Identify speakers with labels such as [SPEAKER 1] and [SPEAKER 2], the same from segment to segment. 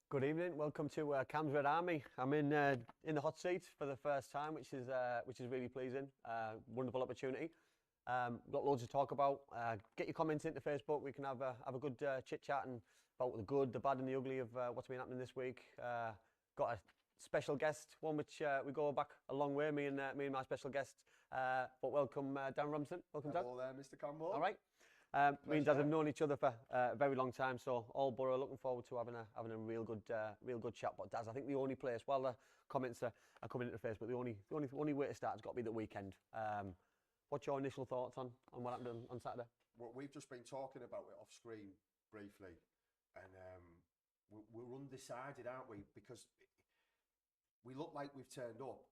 [SPEAKER 1] Good evening. Welcome to Cam's Red Army. I'm in the hot seat for the first time, which is really pleasing. Wonderful opportunity. Got loads to talk about. Get your comments into Facebook. We can have a good chit chat and about the good, the bad, and the ugly of what's been happening this week. Got a special guest, one which we go back a long way. Me and my special guest. But welcome, Dan Robinson. Welcome, Dan.
[SPEAKER 2] Hello there, Mr. Campbell.
[SPEAKER 1] All right. Me and Dad have known each other for a very long time, so all Borough looking forward to having a real good chat. But Daz, I think the only place, while the comments are coming into Facebook, the only way to start has got to be the weekend. What's your initial thoughts on what happened on Saturday?
[SPEAKER 2] Well, we've just been talking about it off screen briefly, and we're undecided, aren't we? Because we look like we've turned up,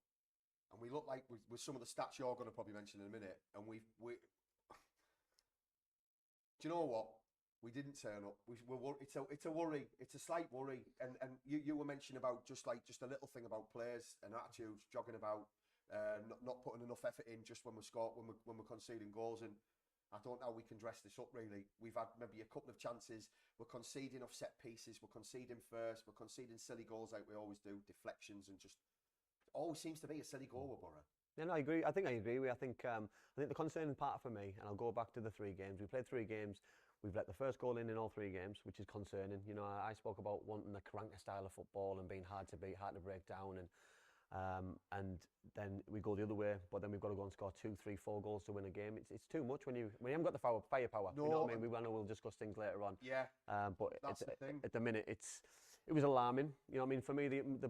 [SPEAKER 2] and we look like with some of the stats you're going to probably mention in a minute, and we. Do you know what? We didn't turn up. It's a worry. It's a slight worry. And you were mentioning about just a little thing about players and attitudes, jogging about, not putting enough effort in just when we're conceding goals. And I don't know how we can dress this up really. We've had maybe a couple of chances. We're conceding off set pieces. We're conceding first. We're conceding silly goals like we always do, deflections, and just always seems to be a silly goal with Borough.
[SPEAKER 1] Yeah, no, I agree. I think the concerning part for me, and I'll go back to the 3 games. We played 3 games. We've let the first goal in all 3 games, which is concerning. You know, I spoke about wanting the Karanka style of football and being hard to beat, hard to break down, and then we go the other way. But then we've got to go and score 2, 3, 4 goals to win a game. It's too much when you haven't got the firepower.
[SPEAKER 2] No,
[SPEAKER 1] you know what I mean? We'll discuss things later on.
[SPEAKER 2] Yeah.
[SPEAKER 1] But
[SPEAKER 2] that's the thing.
[SPEAKER 1] At the minute, it was alarming. You know what I mean? For me,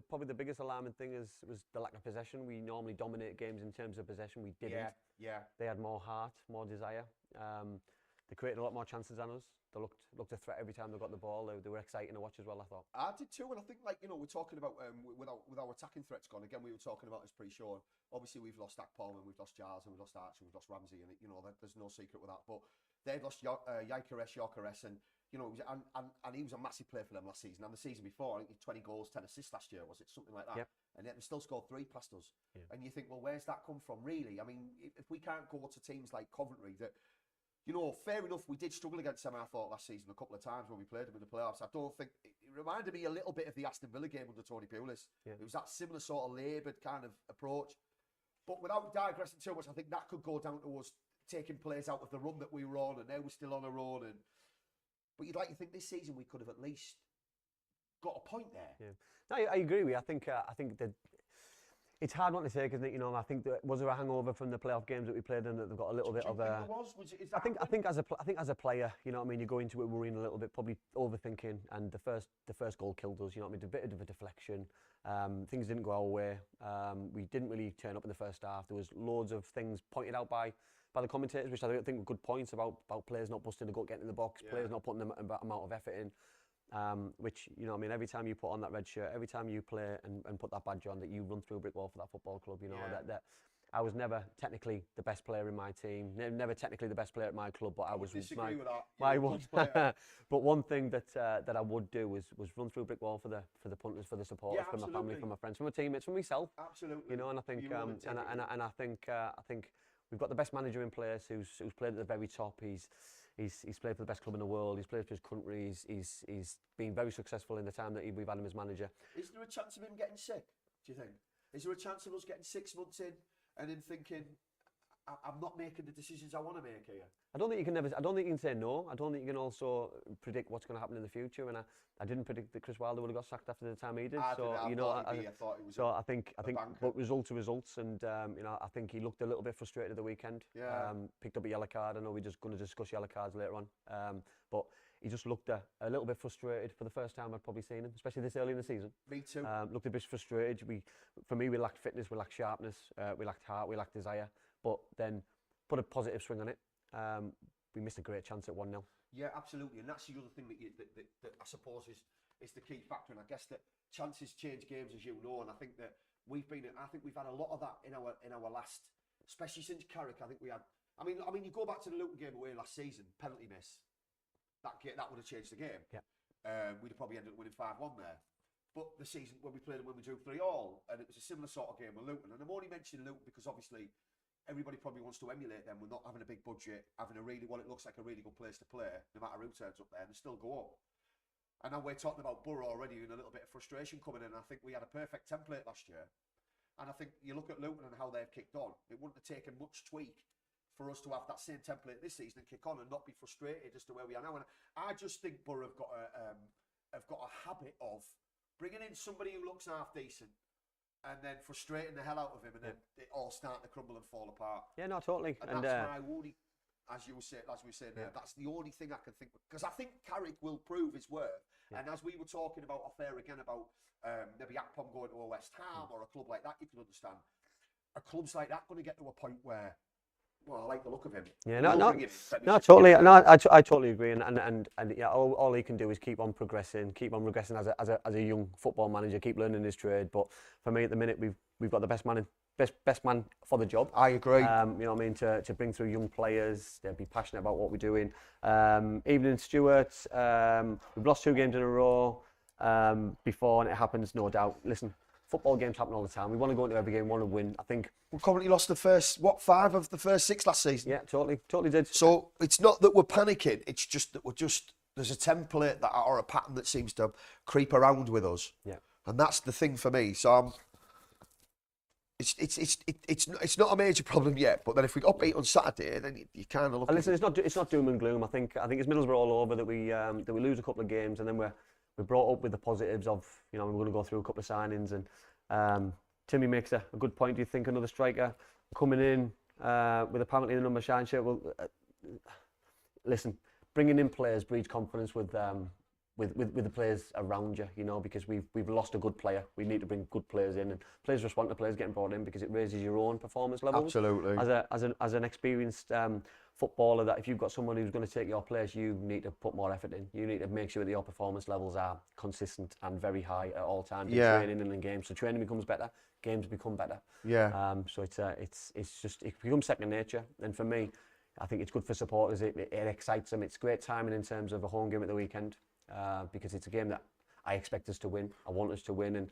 [SPEAKER 1] probably the biggest alarming thing was the lack of possession. We normally dominate games in terms of possession. We didn't.
[SPEAKER 2] Yeah.
[SPEAKER 1] They had more heart, more desire. They created a lot more chances than us. They looked a threat every time they got the ball. They were exciting to watch as well, I thought.
[SPEAKER 2] I did too, and I think, like, you know, we're talking about with our attacking threats gone. Again, we were talking about this pre-show. Obviously, we've lost Akpom and we've lost Giles and we've lost Archer and we've lost Ramsey, and you know there's no secret with that. But they've lost Gyökeres, and you know, and he was a massive player for them last season and the season before. I think he had 20 goals, 10 assists last year, was it something like that?
[SPEAKER 1] Yep.
[SPEAKER 2] And yet they still scored 3 past us.
[SPEAKER 1] Yeah. And
[SPEAKER 2] you think, well, where's that come from, really? I mean, if we can't go to teams like Coventry that. You know, fair enough, we did struggle against them, I thought, last season a couple of times when we played them in the playoffs. I don't think... It reminded me a little bit of the Aston Villa game under Tony Pulis.
[SPEAKER 1] Yeah.
[SPEAKER 2] It was that similar sort of laboured kind of approach. But without digressing too much, I think that could go down to us taking players out of the run that we were on, and now we're still on our own. But you'd like to think this season we could have at least got a point there.
[SPEAKER 1] Yeah. No, I agree with you. I think that... It's hard one to take, isn't it? You know, I think was there a hangover from the playoff games that we played in that they've got a little bit of a. I think as a player, you know what I mean. You go into it worrying a little bit, probably overthinking, and the first goal killed us. You know what I mean? A bit of a deflection. Things didn't go our way. We didn't really turn up in the first half. There was loads of things pointed out by the commentators, which I don't think were good points about players not busting the gut, getting in the box, players not putting the amount of effort in. Which, you know, I mean, every time you put on that red shirt, every time you play and put that badge on, that you run through a brick wall for that football club. You know, that I was never technically the best player in my team, never technically the best player at my club, but I was my one. But one thing that I would do was run through a brick wall for the punters, for the supporters, for my family, for my friends, for my teammates, for myself.
[SPEAKER 2] Absolutely.
[SPEAKER 1] You know, and I think I think we've got the best manager in place who's played at the very top. He's played for the best club in the world. He's played for his country. He's been very successful in the time that we've had him as manager.
[SPEAKER 2] Is there a chance of him getting sick, do you think? Is there a chance of us getting 6 months in and then thinking, I'm not making the decisions I want to make here?
[SPEAKER 1] I don't think you can say no. I don't think you can also predict what's going to happen in the future. And I didn't predict that Chris Wilder would have got sacked after the time he did. I think results are results, and you know, I think he looked a little bit frustrated at the weekend.
[SPEAKER 2] Yeah.
[SPEAKER 1] Picked up a yellow card. I know we're just going to discuss yellow cards later on. But he just looked a little bit frustrated for the first time I'd probably seen him, especially this early in the season.
[SPEAKER 2] Me too.
[SPEAKER 1] Looked a bit frustrated. For me, we lacked fitness, we lacked sharpness, we lacked heart, we lacked desire. But then put a positive swing on it. We missed a great chance at 1-0.
[SPEAKER 2] Yeah, absolutely, and that's the other thing that I suppose is the key factor. And I guess that chances change games, as you know. And I think that we've had a lot of that in our last, especially since Carrick. I think we had. I mean, you go back to the Luton game away last season, penalty miss. That would have changed the game.
[SPEAKER 1] Yeah.
[SPEAKER 2] We'd have probably ended up winning 5-1 there. But the season when we played them, when we drew 3-3, and it was a similar sort of game with Luton. And I'm only mentioning Luton because obviously everybody probably wants to emulate them with not having a big budget, having what it looks like a really good place to play, no matter who turns up there, and they still go up. And now we're talking about Borough already and a little bit of frustration coming in. I think we had a perfect template last year. And I think you look at Luton and how they've kicked on. It wouldn't have taken much tweak for us to have that same template this season and kick on and not be frustrated as to where we are now. And I just think Borough have got a habit of bringing in somebody who looks half decent and then frustrating the hell out of him, and then it all starting to crumble and fall apart.
[SPEAKER 1] Yeah, no, totally.
[SPEAKER 2] And that's my only, as we were saying there, that's the only thing I can think of. Because I think Carrick will prove his worth. Yeah. And as we were talking about off air again about maybe Akpom going to a West Ham or a club like that, you can understand. A club's like that going to get to a point where, well, I like the look of him.
[SPEAKER 1] Yeah, no, totally. No, I totally agree. And yeah, all he can do is keep on progressing as a young football manager, keep learning his trade. But for me, at the minute, we've got the best man for the job.
[SPEAKER 2] I agree.
[SPEAKER 1] You know what I mean? To bring through young players, they'll be passionate about what we're doing. Evening Stewart, we've lost 2 games in a row before, and it happens, no doubt. Listen, football games happen all the time. We want to go into every game, want to win. I think
[SPEAKER 2] we Coventry lost the first 5 of the first 6 last season.
[SPEAKER 1] Yeah, totally did.
[SPEAKER 2] So it's not that we're panicking. It's just that there's a template or a pattern that seems to creep around with us.
[SPEAKER 1] Yeah,
[SPEAKER 2] and that's the thing for me. So it's not a major problem yet. But then if we got beat on Saturday, then you kind of look.
[SPEAKER 1] And listen, it's not doom and gloom. I think it's Middlesbrough all over that we lose a couple of games, and then we're brought up with the positives of, you know, we're going to go through a couple of signings, and Timmy makes a good point. Do you think another striker coming in with apparently the number 9 shirt? Well, listen, bringing in players breeds confidence with the players around you, you know, because we've lost a good player. We need to bring good players in, and players respond to players getting brought in because it raises your own performance levels.
[SPEAKER 2] Absolutely.
[SPEAKER 1] As an experienced footballer, that if you've got someone who's going to take your place, you need to put more effort in. You need to make sure that your performance levels are consistent and very high at all times in training and in games. So training becomes better, games become better.
[SPEAKER 2] Yeah.
[SPEAKER 1] So it becomes second nature. And for me, I think it's good for supporters. It excites them. It's great timing in terms of a home game at the weekend. Because it's a game that I expect us to win. I want us to win, and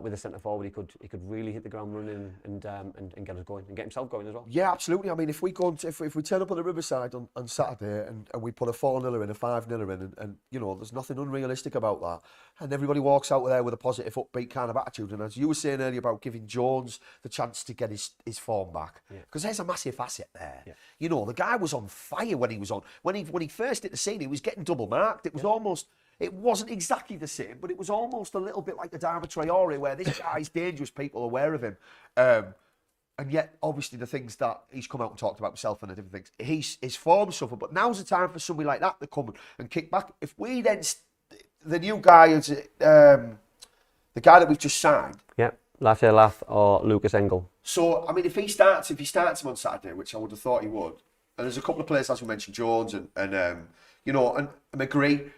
[SPEAKER 1] with a centre forward, he could really hit the ground running and get us going and get himself going as well.
[SPEAKER 2] Yeah, absolutely. I mean, if we turn up on the Riverside on Saturday and we put a 4-0 in, a 5-0 in, and you know, there's nothing unrealistic about that, and everybody walks out there with a positive, upbeat kind of attitude. And as you were saying earlier about giving Jones the chance to get his form back, because there's a massive asset there. Yeah. You know, the guy was on fire when he was on. When he first hit the scene, he was getting double marked. It was almost. It wasn't exactly the same, but it was almost a little bit like the Darby Traore, where this guy's dangerous, people are aware of him. And yet, obviously, the things that he's come out and talked about himself and the different things, his form suffered. But now's the time for somebody like that to come and kick back. If we then, the new guy is the guy that we've just signed.
[SPEAKER 1] Yeah, Lasse Lath or Lucas Engel.
[SPEAKER 2] So, I mean, if he starts him on Saturday, which I would have thought he would, and there's a couple of players, as we mentioned, Jones and McGree.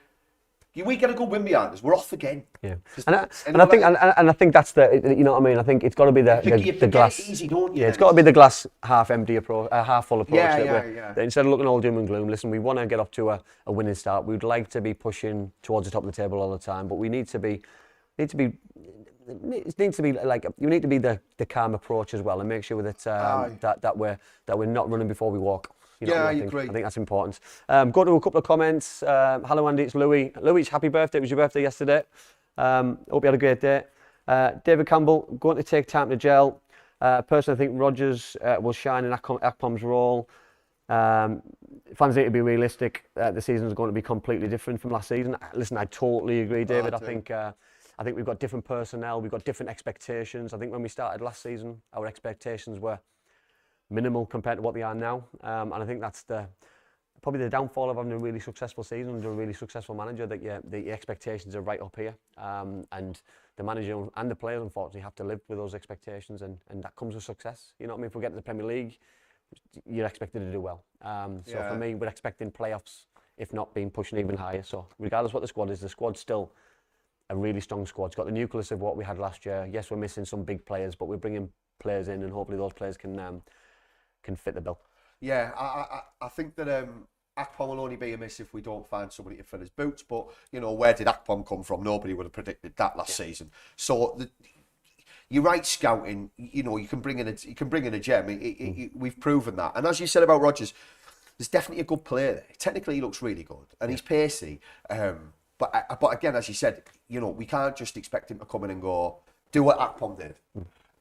[SPEAKER 2] We get a good win behind us. We're off again.
[SPEAKER 1] Yeah, and I think that's the, you know what I mean. I think it's got to be the glass.
[SPEAKER 2] Easy, don't you?
[SPEAKER 1] Yeah, it's got to be the glass half empty approach, half full approach.
[SPEAKER 2] Yeah.
[SPEAKER 1] That instead of looking all doom and gloom, listen, we want to get off to a winning start. We'd like to be pushing towards the top of the table all the time, but we need to be like, you need to be the calm approach as well, and make sure that we're not running before we walk. You know, I
[SPEAKER 2] agree.
[SPEAKER 1] I think that's important. Go to a couple of comments. Hello, Andy. It's Louis. Louis, happy birthday. It was your birthday yesterday. Hope you had a great day. David Campbell, going to take time to gel. Personally, I think Rodgers will shine in Akpom's role. Fans need to be realistic. The season is going to be completely different from last season. Listen, I totally agree, David. I think we've got different personnel. We've got different expectations. I think when we started last season, our expectations were minimal compared to what they are now, and I think that's probably the downfall of having a really successful season under a really successful manager, that the expectations are right up here, and the manager and the players unfortunately have to live with those expectations, and that comes with success. You know what I mean? If we get to the Premier League, you're expected to do well. So for me, we're expecting playoffs, if not being pushing even higher. So regardless what the squad is, the squad's still a really strong squad. It's got the nucleus of what we had last year. Yes, we're missing some big players, but we're bringing players in, and hopefully those players can fit the bill.
[SPEAKER 2] Yeah, I think that Akpom will only be a miss if we don't find somebody to fill his boots. But you know, where did Akpom come from? Nobody would have predicted that last season. So you're right, scouting. You know, you can bring in a gem. We've proven that. And as you said about Rodgers, there's definitely a good player there. Technically, he looks really good, and he's pacey. but again, as you said, you know, we can't just expect him to come in and go do what Akpom did.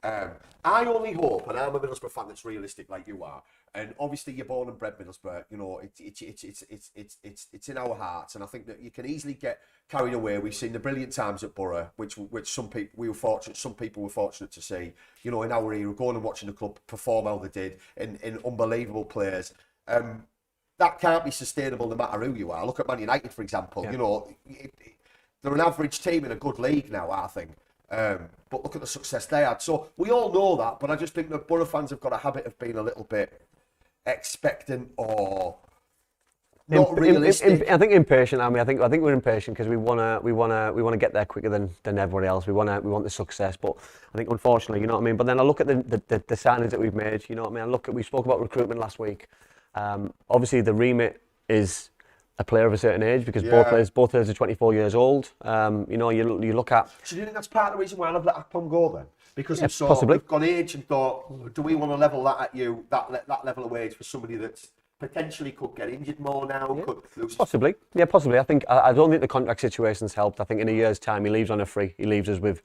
[SPEAKER 2] I only hope, and I'm a Middlesbrough fan that's realistic like you are, and obviously you're born and bred Middlesbrough. You know, it's in our hearts, and I think that you can easily get carried away. We've seen the brilliant times at Borough, which some people were fortunate to see. You know, in our era, going and watching the club perform how they did, in unbelievable players. That can't be sustainable no matter who you are. Look at Man United, for example. Yeah. You know, they're an average team in a good league now, I think. But look at the success they had. So we all know that, but I just think that Borough fans have got a habit of being a little bit expectant or not realistic.
[SPEAKER 1] I think impatient. I think we're impatient because we wanna get there quicker than everybody else. We want the success, but I think unfortunately, you know what I mean. But then I look at the signings that we've made. You know what I mean. We spoke about recruitment last week. Obviously, the remit is a player of a certain age because both players are 24 years old. You know, you look at.
[SPEAKER 2] So do you think that's part of the reason why I've let Akpom go then? Because
[SPEAKER 1] possibly.
[SPEAKER 2] We've got age and thought, do we want to level that at you, that level of wage for somebody that's potentially could get injured more now?
[SPEAKER 1] Yeah.
[SPEAKER 2] Could lose.
[SPEAKER 1] Possibly. I don't think the contract situation's helped. I think in a year's time he leaves on a free. He leaves us with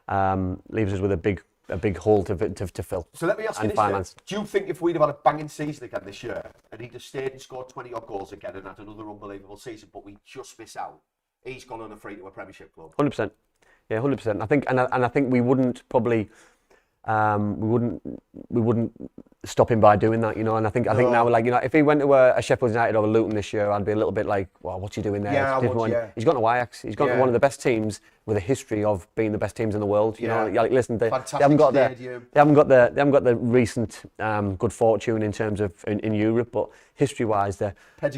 [SPEAKER 1] a big hole to fill.
[SPEAKER 2] So let me ask you this: do you think if we'd have had a banging season again this year, and he'd have stayed and scored 20 odd goals again and had another unbelievable season, but we just miss out, he's gone on a free to a Premiership club?
[SPEAKER 1] 100%. Yeah, 100%. I think we wouldn't probably we wouldn't stop him by doing that, you know. And I think now, like, you know, if he went to a Sheffield United or a Luton this year, I'd be a little bit like, well, what's he doing there? He's gone to Ajax. He's gone to one of the best teams with a history of being the best teams in the world. You know, like, listen, they haven't got the recent good fortune in terms of in Europe, but history-wise, they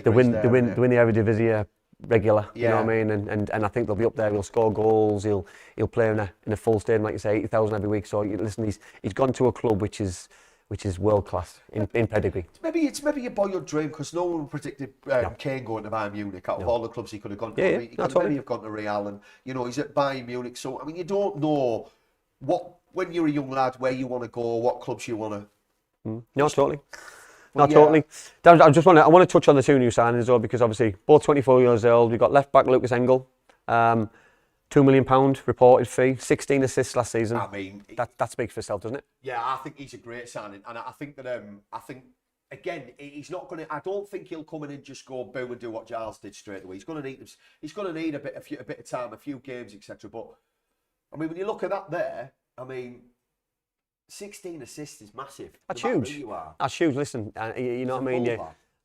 [SPEAKER 1] win the Eredivisie regular, you know what I mean, and I think they'll be up there. He'll score goals. He'll play in a full stadium, like you say, 80,000 every week. So listen, he's gone to a club which is world class in pedigree.
[SPEAKER 2] It's maybe your boyhood dream, because no one predicted Kane going to Bayern Munich out of all the clubs he could have gone to. He could maybe have gone to Real, and you know, he's at Bayern Munich. So I mean, you don't know when you're a young lad where you want to go, what clubs you want to.
[SPEAKER 1] No, totally. Totally. I want to touch on the two new signings though, because obviously both 24 years old. We've got left back Lucas Engel, £2 million reported fee, 16 assists last season.
[SPEAKER 2] I mean,
[SPEAKER 1] that speaks for itself, doesn't it?
[SPEAKER 2] Yeah, I think he's a great signing, and I think that again, he's not going to. I don't think he'll come in and just go boom and do what Giles did straight away. He's going to need a bit of time, a few games, etc. But I mean, when you look at that there, I mean, 16 assists is massive.
[SPEAKER 1] That's huge. That's huge. Listen, you know what I mean. Yeah.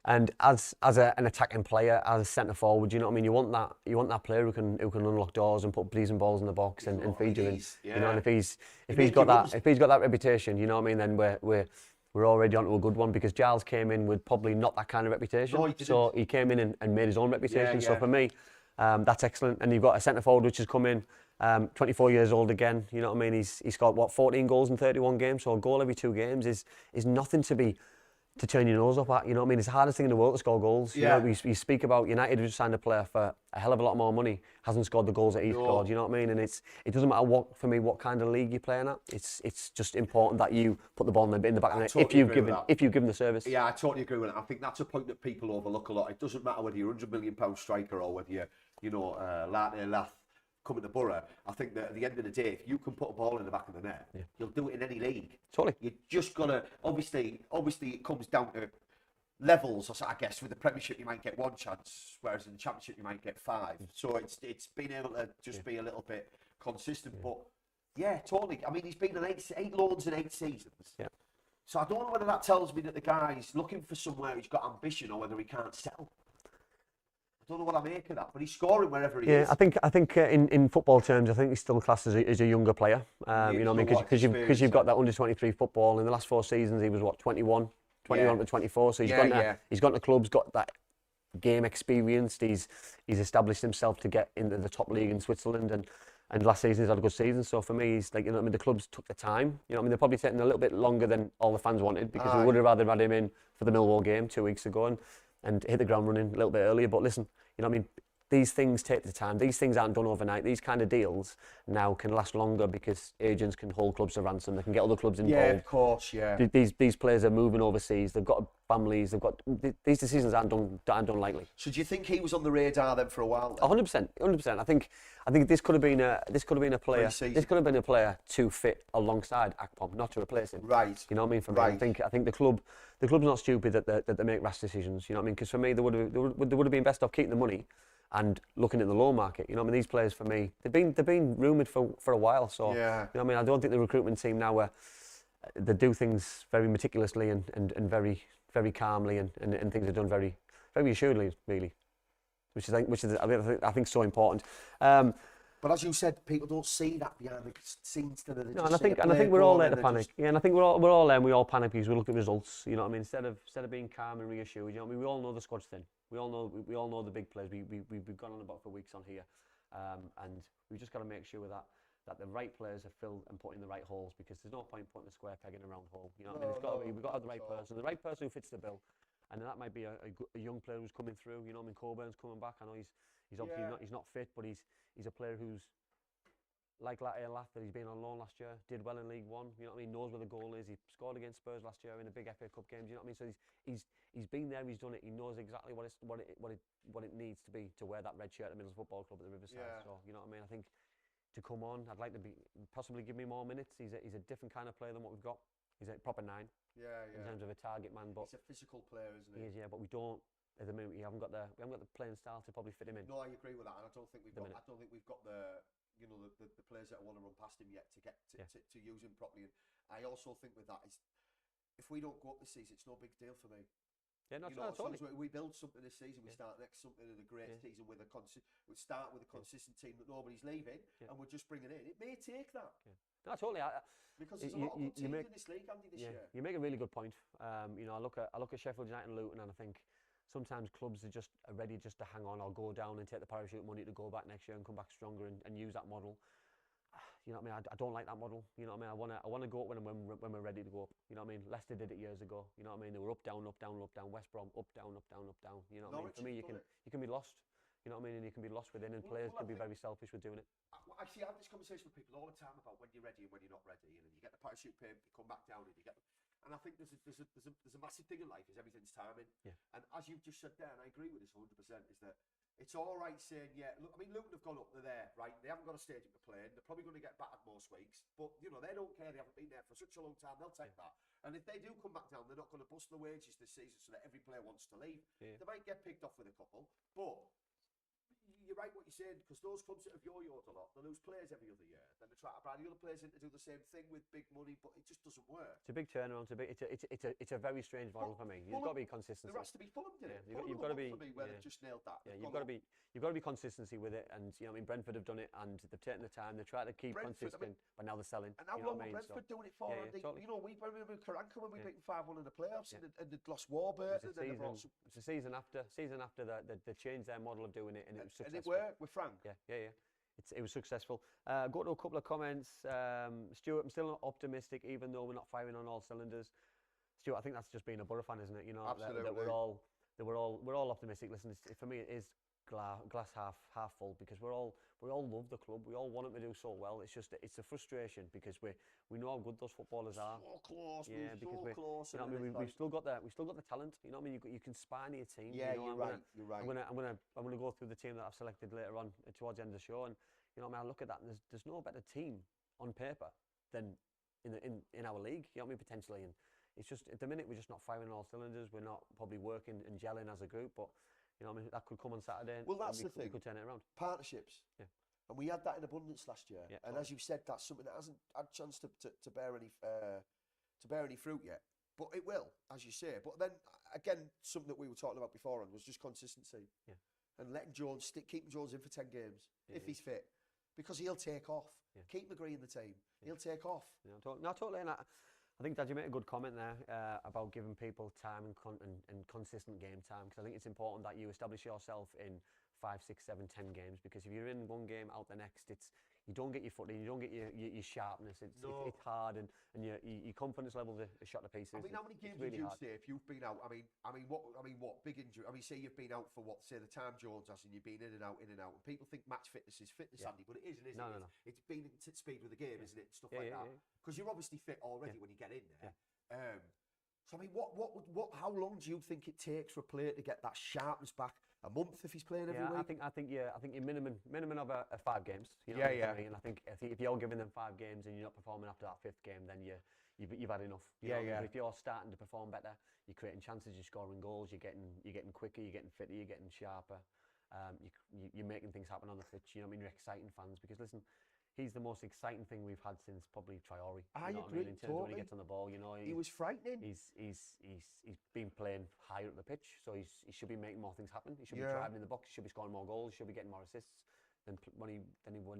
[SPEAKER 1] And as an attacking player, as a centre forward, you know what I mean. You want that player who can unlock doors and put pleasing balls in the box and feed you in. Yeah. You know, and if he's got that reputation, you know what I mean. Then we're already onto a good one, because Giles came in with probably not that kind of reputation. No, so he came in and made his own reputation. So for me, that's excellent. And you've got a centre forward which has come in. 24 years old again, you know what I mean. He's got 14 goals in 31 games, so a goal every 2 games is nothing to turn your nose up at. You know what I mean. It's the hardest thing in the world to score goals. You know, we speak about United who signed a player for a hell of a lot more money, hasn't scored the goals that he's scored. You know what I mean. And it doesn't matter what kind of league you're playing at. It's just important that you put the ball in the back of the net if you've given the service.
[SPEAKER 2] Yeah, I totally agree with that. I think that's a point that people overlook a lot. It doesn't matter whether you're £100 million striker or whether you're Lath coming to Borough. I think that at the end of the day, if you can put a ball in the back of the net, you'll do it in any league.
[SPEAKER 1] Totally.
[SPEAKER 2] You're just gonna obviously it comes down to levels. I guess with the Premiership you might get 1 chance, whereas in the Championship you might get 5. So it's being able to just be a little bit consistent. But yeah, totally. I mean, he's been in 8 loans in 8 seasons. Yeah. So I don't know whether that tells me that the guy's looking for somewhere he's got ambition, or whether he can't sell. I don't know what I make of that, but he's scoring wherever he is.
[SPEAKER 1] I think in football terms, I think he's still classed as a younger player. You know what I mean? Because you've got that under 23 football. In the last 4 seasons, he was 21 to 24. So he's gone to clubs, got that game experience. He's established himself to get into the top league in Switzerland, and last season he's had a good season. So for me, he's like, you know what I mean, the clubs took the time. You know what I mean? They're probably taking a little bit longer than all the fans wanted, because we would have rather had him in for the Millwall game 2 weeks ago and hit the ground running a little bit earlier. But listen, you know what I mean, these things take the time. These things aren't done overnight. These kind of deals now can last longer because agents can hold clubs to ransom. They can get other clubs involved.
[SPEAKER 2] Yeah, of course, yeah.
[SPEAKER 1] These players are moving overseas. They've got families. These decisions aren't done lightly.
[SPEAKER 2] So do you think he was on the radar then for a while?
[SPEAKER 1] 100%. I think this could have been a player. This could have been a player to fit alongside Akpom, not to replace him.
[SPEAKER 2] Right.
[SPEAKER 1] You know what I mean? For me,
[SPEAKER 2] Right.
[SPEAKER 1] I think the club's not stupid that they make rash decisions. You know what I mean? Because for me, they would have been best off keeping the money and looking at the loan market. You know what I mean? These players for me, they've been rumoured for a while. So
[SPEAKER 2] yeah.
[SPEAKER 1] You know what I mean? I don't think the recruitment team now they do things very meticulously and very calmly and things are done very assuredly, really, which is I think so important.
[SPEAKER 2] But as you said, people don't see that behind the scenes.
[SPEAKER 1] No, and I think we're all there to panic. Yeah, and I think we're all there and we all panic because we look at results. You know what I mean? Instead of being calm and reassured, you know what I mean? We all know the squad's thin. We all know the big players. We've gone on about for weeks on here, and we've just got to make sure that the right players are filled and put in the right holes, because there's no point putting a square peg in a round hole. You know what I mean? We've got to have the right person who fits the bill, and that might be a young player who's coming through. You know what I mean? Coburn's coming back. I know he's obviously not fit, but he's a player who's like Lath, that he's been on loan last year, did well in League One. You know what I mean? Knows where the goal is. He scored against Spurs last year in the big FA Cup games. You know what I mean? So he's been there. He's done it. He knows exactly what it needs to be to wear that red shirt at Middlesbrough Football Club at the Riverside. Yeah. So you know what I mean? I think to come on, I'd like to possibly give me more minutes. He's a different kind of player than what we've got. He's a proper 9. Yeah. In terms of a target man, but
[SPEAKER 2] he's a physical player, isn't he?
[SPEAKER 1] He is, yeah. But we don't. At the moment, we haven't got the playing style to probably fit him in.
[SPEAKER 2] No, I agree with that, and I don't think we've got the the players that want to run past him yet to use him properly. And I also think with that is, if we don't go up this season, it's no big deal for me.
[SPEAKER 1] Yeah,
[SPEAKER 2] totally. We build something this season. We start next something in a great season with we start with a consistent team that nobody's leaving, and we're just bringing in. It may take that.
[SPEAKER 1] Yeah. No, totally.
[SPEAKER 2] Because there's a lot of good teams in this league, Andy, this year.
[SPEAKER 1] You make a really good point. You know, I look at Sheffield United and Luton, and I think sometimes clubs are ready just to hang on or go down and take the parachute money to go back next year and come back stronger and use that model. You know what I mean? I don't like that model. You know what I mean? I want to go up when we're ready to go up. You know what I mean? Leicester did it years ago. You know what I mean? They were up, down, up, down, up, down. West Brom, up, down, up, down, up, down. You know what I mean? For me, you can be lost. You know what I mean? And you can be lost within, and players can be very selfish with doing it.
[SPEAKER 2] I see, I have this conversation with people all the time about when you're ready and when you're not ready, and you get the parachute pay, you come back down, and you get. And I think there's a massive thing in life is everything's timing. Yeah. And as you've just said there, and I agree with this 100%, is that it's all right saying, yeah, look, I mean, Luton have gone up, they're there, right? They haven't got a stadium to play in. They're probably going to get battered most weeks, but you know they don't care. They haven't been there for such a long time. They'll take that. And if they do come back down, they're not going to bust the wages this season so that every player wants to leave. Yeah. They might get picked off with a couple, but you're right what you're saying, because those clubs that have yo-yoed a lot, they lose players every other year. Then they try to bring the other players in to do the same thing with big money, but it just doesn't work.
[SPEAKER 1] It's a big turnaround. It's a very strange model for me. You've got to be consistency.
[SPEAKER 2] There has to be Fulham, did it?
[SPEAKER 1] You've got to be.
[SPEAKER 2] For me, where they've just nailed that.
[SPEAKER 1] Yeah, you've got to be consistency with it, and you know, I mean, Brentford have done it, and they've taken the time. They try to keep consistent, but now they're selling.
[SPEAKER 2] And how long were Brentford doing it for?
[SPEAKER 1] Totally.
[SPEAKER 2] You know, we remember Karanka when we beat them 5-1 in the playoffs, and they'd lost Warburton.
[SPEAKER 1] It's a season after they changed their model of doing it, and it was successful.
[SPEAKER 2] And it worked with Frank.
[SPEAKER 1] Yeah. It was successful. Go to a couple of comments. Stuart, I'm still optimistic, even though we're not firing on all cylinders. Stuart, I think that's just being a Borough fan, isn't it? You know,
[SPEAKER 2] absolutely.
[SPEAKER 1] That we're all optimistic. Listen, for me, it is glass half full, because we all love the club. We all want them to do so well. It's just it's a frustration because we know how good those footballers are.
[SPEAKER 2] So close.
[SPEAKER 1] Yeah, because
[SPEAKER 2] so close.
[SPEAKER 1] You know what I mean? We've still got the talent. You know what I mean? You can spine your team.
[SPEAKER 2] Yeah,
[SPEAKER 1] you know,
[SPEAKER 2] you're right.
[SPEAKER 1] I'm gonna go through the team that I've selected later on towards the end of the show, and you know what I mean? I look at that, and there's no better team on paper than in our league. You know what I mean? Potentially, and it's just at the minute we're just not firing on all cylinders. We're not probably working and gelling as a group, but you know what I mean? That could come on Saturday.
[SPEAKER 2] Well, that's the thing.
[SPEAKER 1] We could turn it around.
[SPEAKER 2] Partnerships.
[SPEAKER 1] Yeah.
[SPEAKER 2] And we had that in abundance last year.
[SPEAKER 1] Yeah,
[SPEAKER 2] and as you said, that's something that hasn't had a chance to bear any fruit yet. But it will, as you say. But then again, something that we were talking about before was just consistency.
[SPEAKER 1] Yeah.
[SPEAKER 2] And letting keeping Jones in for 10 games if he's fit, because he'll take off. Yeah. Keep McGree in the team. Yeah. He'll take off.
[SPEAKER 1] Yeah, totally. And I think, Dad, you made a good comment there about giving people time and consistent game time, because I think it's important that you establish yourself in 5, 6, 7, 10 games, because if you're in one game out the next, you don't get your footing, you don't get your sharpness. It's hard, and your confidence levels are shot to pieces.
[SPEAKER 2] I mean, how many games did you stay if you've been out? I mean, what big injury? I mean, say you've been out for say the time Jones has, and you've been in and out. And people think match fitness is fitness, Andy, but it isn't, is it? No. It's being at speed with the game, isn't it? Stuff like that. Because you're obviously fit already when you get in there. So I mean, how long do you think it takes for a player to get that sharpness back? A month if he's playing every week?
[SPEAKER 1] I think your minimum of 5 games. You know what I mean? And I think if you're giving them 5 games and you're not performing after that 5th game, then you've had enough. But if you're starting to perform better, you're creating chances, you're scoring goals, you're getting quicker, you're getting fitter, you're getting sharper. You're making things happen on the pitch. You know what I mean? You're exciting fans because listen, he's the most exciting thing we've had since probably Traore.
[SPEAKER 2] I agree.
[SPEAKER 1] In terms of when he gets on the ball, you know,
[SPEAKER 2] he was frightening.
[SPEAKER 1] He's been playing higher up the pitch, so he should be making more things happen. He should be driving in the box. He should be scoring more goals. He should be getting more assists than when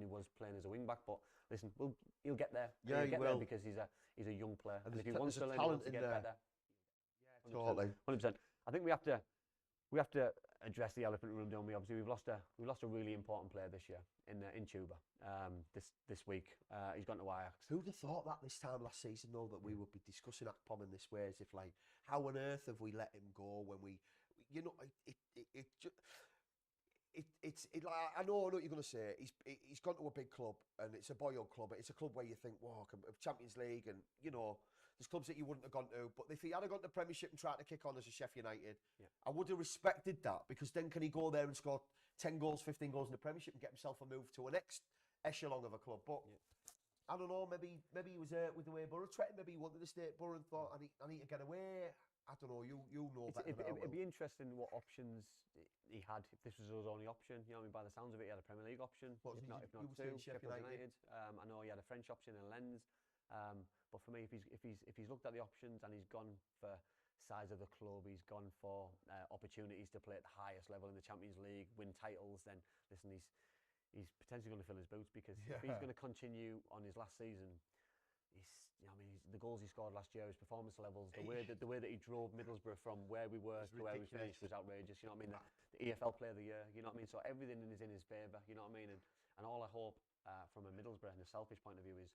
[SPEAKER 1] he was playing as a wing back. But listen, he'll get there.
[SPEAKER 2] Yeah,
[SPEAKER 1] he'll get
[SPEAKER 2] there
[SPEAKER 1] because he's a young player, and if he wants
[SPEAKER 2] to
[SPEAKER 1] learn, he wants to get better.
[SPEAKER 2] Yeah, totally.
[SPEAKER 1] 100%. I think we have to address the elephant in the room, don't we? Obviously, we've lost a really important player this year in Tuba. This week, he's gone to Ajax.
[SPEAKER 2] Who'd have thought that this time last season, though, that we would be discussing Akpom in this way? As if like, how on earth have we let him go when we, you know, like, I know what you're going to say. He's gone to a big club, and it's a boy-old club. It's a club where you think, wow, Champions League, and you know. There's clubs that you wouldn't have gone to, but if he had gone to Premiership and tried to kick on as a Sheffield United, I would have respected that, because then can he go there and score 10 goals, 15 goals in the Premiership and get himself a move to a next echelon of a club? But I don't know, maybe he was with the way Borough treated. Maybe he wanted to stay at Borough and thought, I need to get away. I don't know. You know better.
[SPEAKER 1] It'd be interesting what options he had if this was his only option. You know, I mean, by the sounds of it, he had a Premier League option. If not two, Sheffield United. I know he had a French option in Lens. But for me, if he's looked at the options and he's gone for size of the club, he's gone for opportunities to play at the highest level in the Champions League, win titles, then listen, he's potentially going to fill his boots, because if he's going to continue on his last season, the goals he scored last year, his performance levels, the way that he drove Middlesbrough from where we were to where we finished was outrageous. You know what I mean? The EFL Player of the Year. You know what I mean? So everything is in his favour. You know what I mean? And all I hope from a Middlesbrough and a selfish point of view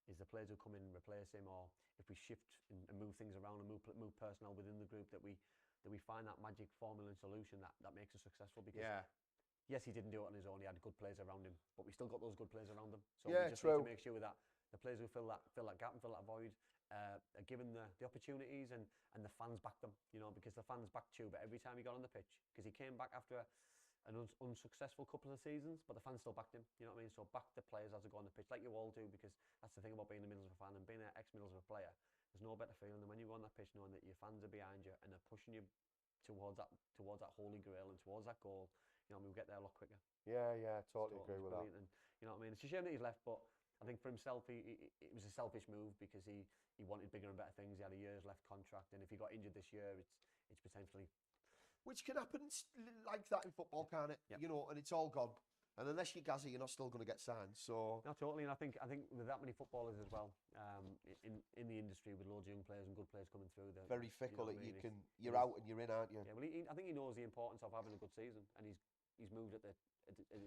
[SPEAKER 1] is the players who come in and replace him, or if we shift and move things around and move personnel within the group, that we find that magic formula and solution that makes us successful. Because yes, he didn't do it on his own. He had good players around him, but we still got those good players around him. So we just need to make sure that the players who fill that gap and fill that void are given the opportunities, and the fans back them. You know, because the fans backed Tuba every time he got on the pitch, because he came back after an unsuccessful couple of seasons, but the fans still backed him. You know what I mean? So back the players as they go on the pitch, like you all do, because that's the thing about being a Middlesbrough fan and being an ex-Middlesbrough player. There's no better feeling than when you go on that pitch knowing that your fans are behind you and they're pushing you towards that holy grail and towards that goal. You know, we'll get there a lot quicker.
[SPEAKER 2] Yeah, totally agree with that.
[SPEAKER 1] And you know what I mean? It's a shame that he's left, but I think for himself, it was a selfish move, because he wanted bigger and better things. He had a year's left contract, and if he got injured this year, it's potentially.
[SPEAKER 2] Which can happen like that in football, can't it? You know, and it's all gone. And unless you're Gazzy, you're not still going to get signed. So
[SPEAKER 1] no, totally. And I think with that many footballers as well, in the industry, with loads of young players and good players coming through,
[SPEAKER 2] very fickle. You know, you're out and you're in, aren't you?
[SPEAKER 1] Yeah. Well, I think he knows the importance of having a good season, and he's moved at the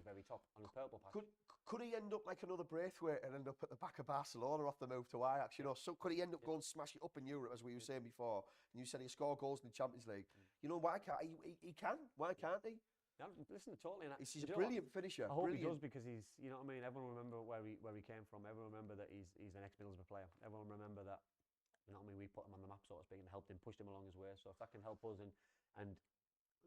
[SPEAKER 1] very top on the purple patch.
[SPEAKER 2] Could he end up like another Braithwaite and end up at the back of Barcelona off the move to Ajax? You know, so could he end up going smash it up in Europe, as we were saying before? And you said he scored goals in the Champions League. You know, why can't he can? Why can't he?
[SPEAKER 1] Yeah, listen, totally.
[SPEAKER 2] He's a brilliant finisher.
[SPEAKER 1] I hope he does, because he's, you know what I mean. Everyone remember where he came from. Everyone remember that he's an ex-Middlesbrough player. Everyone remember that, you know what I mean. We put him on the map, so to speak, and helped him, pushed him along his way. So if that can help us and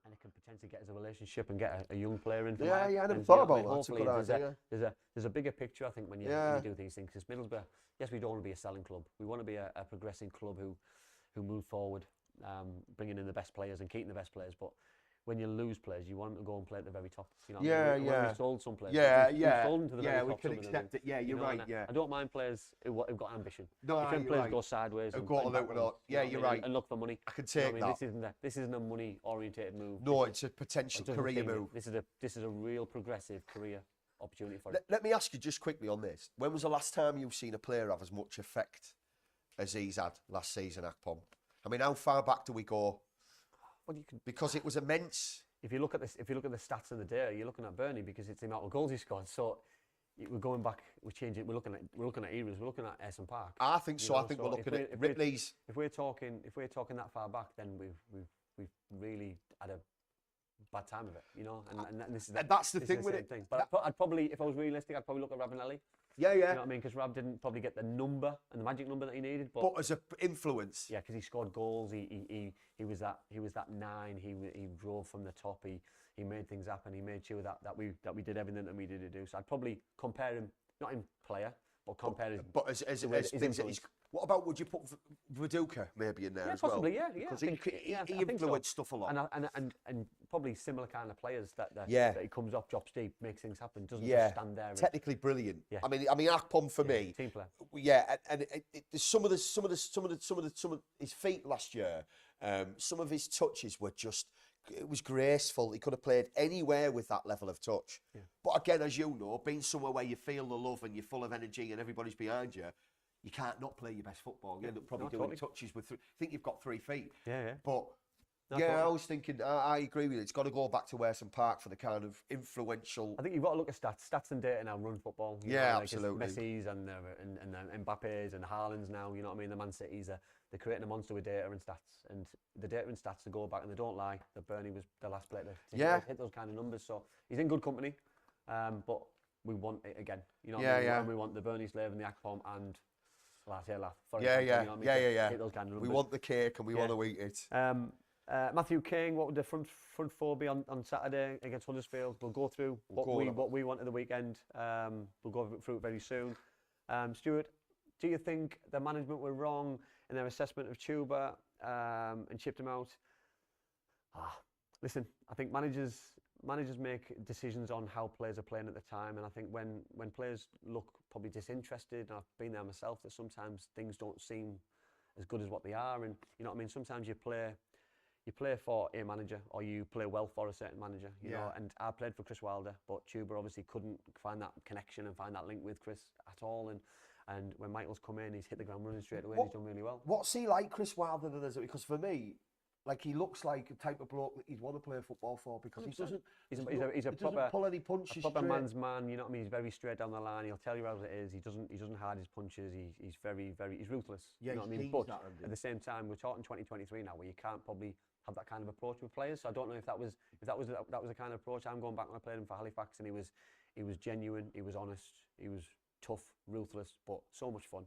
[SPEAKER 1] it can potentially get us a relationship and get a young player in.
[SPEAKER 2] I never thought about that. That's a good idea.
[SPEAKER 1] There's a bigger picture, I think, when you do these things. Because Middlesbrough, yes, we don't want to be a selling club. We want to be a progressing club who move forward, bringing in the best players and keeping the best players. But when you lose players, you want them to go and play at the very top. You know what I mean? We've sold some players. We've sold them to the very top.
[SPEAKER 2] We can accept it. Yeah, you're right.
[SPEAKER 1] I don't mind players who've got ambition.
[SPEAKER 2] No,
[SPEAKER 1] if players go sideways,
[SPEAKER 2] you're right.
[SPEAKER 1] And look for money.
[SPEAKER 2] I can take that.
[SPEAKER 1] This isn't a money-orientated move.
[SPEAKER 2] No, it's a potential career move.
[SPEAKER 1] This is a real progressive career opportunity for
[SPEAKER 2] Let me ask you just quickly on this. When was the last time you've seen a player have as much effect as he's had last season, Akpom? I mean, how far back do we go?
[SPEAKER 1] Well,
[SPEAKER 2] because it was immense.
[SPEAKER 1] If you look at the stats of the day, you're looking at Burnley, because it's the amount of goals he scored. So we're going back. We're changing. We're looking at eras. We're looking at Ayresome Park.
[SPEAKER 2] I think so. I think we're looking at Ripley's.
[SPEAKER 1] If we're talking that far back, then we've really had a bad time of it, you know. And this is
[SPEAKER 2] that's the thing with it.
[SPEAKER 1] But I'd probably, if I was realistic, I'd probably look at Ravanelli.
[SPEAKER 2] Yeah.
[SPEAKER 1] You know what I mean? Because Rab didn't probably get the number and the magic number that he needed. But
[SPEAKER 2] as an influence.
[SPEAKER 1] Yeah, because he scored goals. He was that 9. He drove from the top. He made things happen. He made sure that we did everything that we needed to do. So I'd probably compare him, not in player, but compare his.
[SPEAKER 2] But as things that he's. What about, would you put Viduka maybe in there as
[SPEAKER 1] possibly,
[SPEAKER 2] well?
[SPEAKER 1] Yeah.
[SPEAKER 2] Because he influenced stuff a lot.
[SPEAKER 1] And probably similar kind of players that he comes off, drops deep, makes things happen, doesn't just stand there.
[SPEAKER 2] Technically brilliant.
[SPEAKER 1] Yeah.
[SPEAKER 2] I mean Akpom for me.
[SPEAKER 1] Team player.
[SPEAKER 2] Yeah, and some of his feet last year, some of his touches were just. It was graceful. He could have played anywhere with that level of touch. Yeah. But again, as you know, being somewhere where you feel the love and you're full of energy and everybody's behind you, you can't not play your best football. You end up probably doing touches with. I think you've got 3 feet.
[SPEAKER 1] Yeah.
[SPEAKER 2] But I was thinking. I agree with you. It's got to go back to Ayresome Park for the kind of influential.
[SPEAKER 1] I think you've got to look at stats and data now. Run football. You know, like
[SPEAKER 2] absolutely.
[SPEAKER 1] Messi's and Mbappe's and Haaland's now. You know what I mean? The Man City's they're creating a monster with data and stats, and the data and stats to go back, and they don't lie. That Burnley was the last player to hit those kind of numbers. So he's in good company, but we want it again. You know what I mean? And we want the Burnley slave and the Akpom and. Hit those kind of numbers.
[SPEAKER 2] We want the cake and we want to eat it.
[SPEAKER 1] Matthew King, what would the front four be on Saturday against Huddersfield? We'll go through what we want at the weekend. We'll go through it very soon. Stuart, do you think the management were wrong in their assessment of Chuba and shipped him out? Listen, I think managers make decisions on how players are playing at the time, and I think when players look probably disinterested, and I've been there myself, that sometimes things don't seem as good as what they are, and you know what I mean. Sometimes you play for a manager, or you play well for a certain manager, you know. And I played for Chris Wilder, but Chuba obviously couldn't find that connection and find that link with Chris at all, and when Michael's come in, he's hit the ground running straight away. And he's done really well. What's
[SPEAKER 2] he like, Chris Wilder? Because for me, like, he looks like a type of bloke that he'd want to play football for, because he doesn't. He's a proper pull any punches.
[SPEAKER 1] A proper man's man. You know what I mean? He's very straight down the line. He'll tell you as it is. He doesn't hide his punches. He's very he's ruthless.
[SPEAKER 2] Yeah,
[SPEAKER 1] you know what I mean? But at the same time, we're talking 2023 now, where you can't probably have that kind of approach with players. So I don't know if that was the kind of approach. I'm going back when I played him for Halifax, and he was genuine. He was honest. He was tough, ruthless, but so much fun.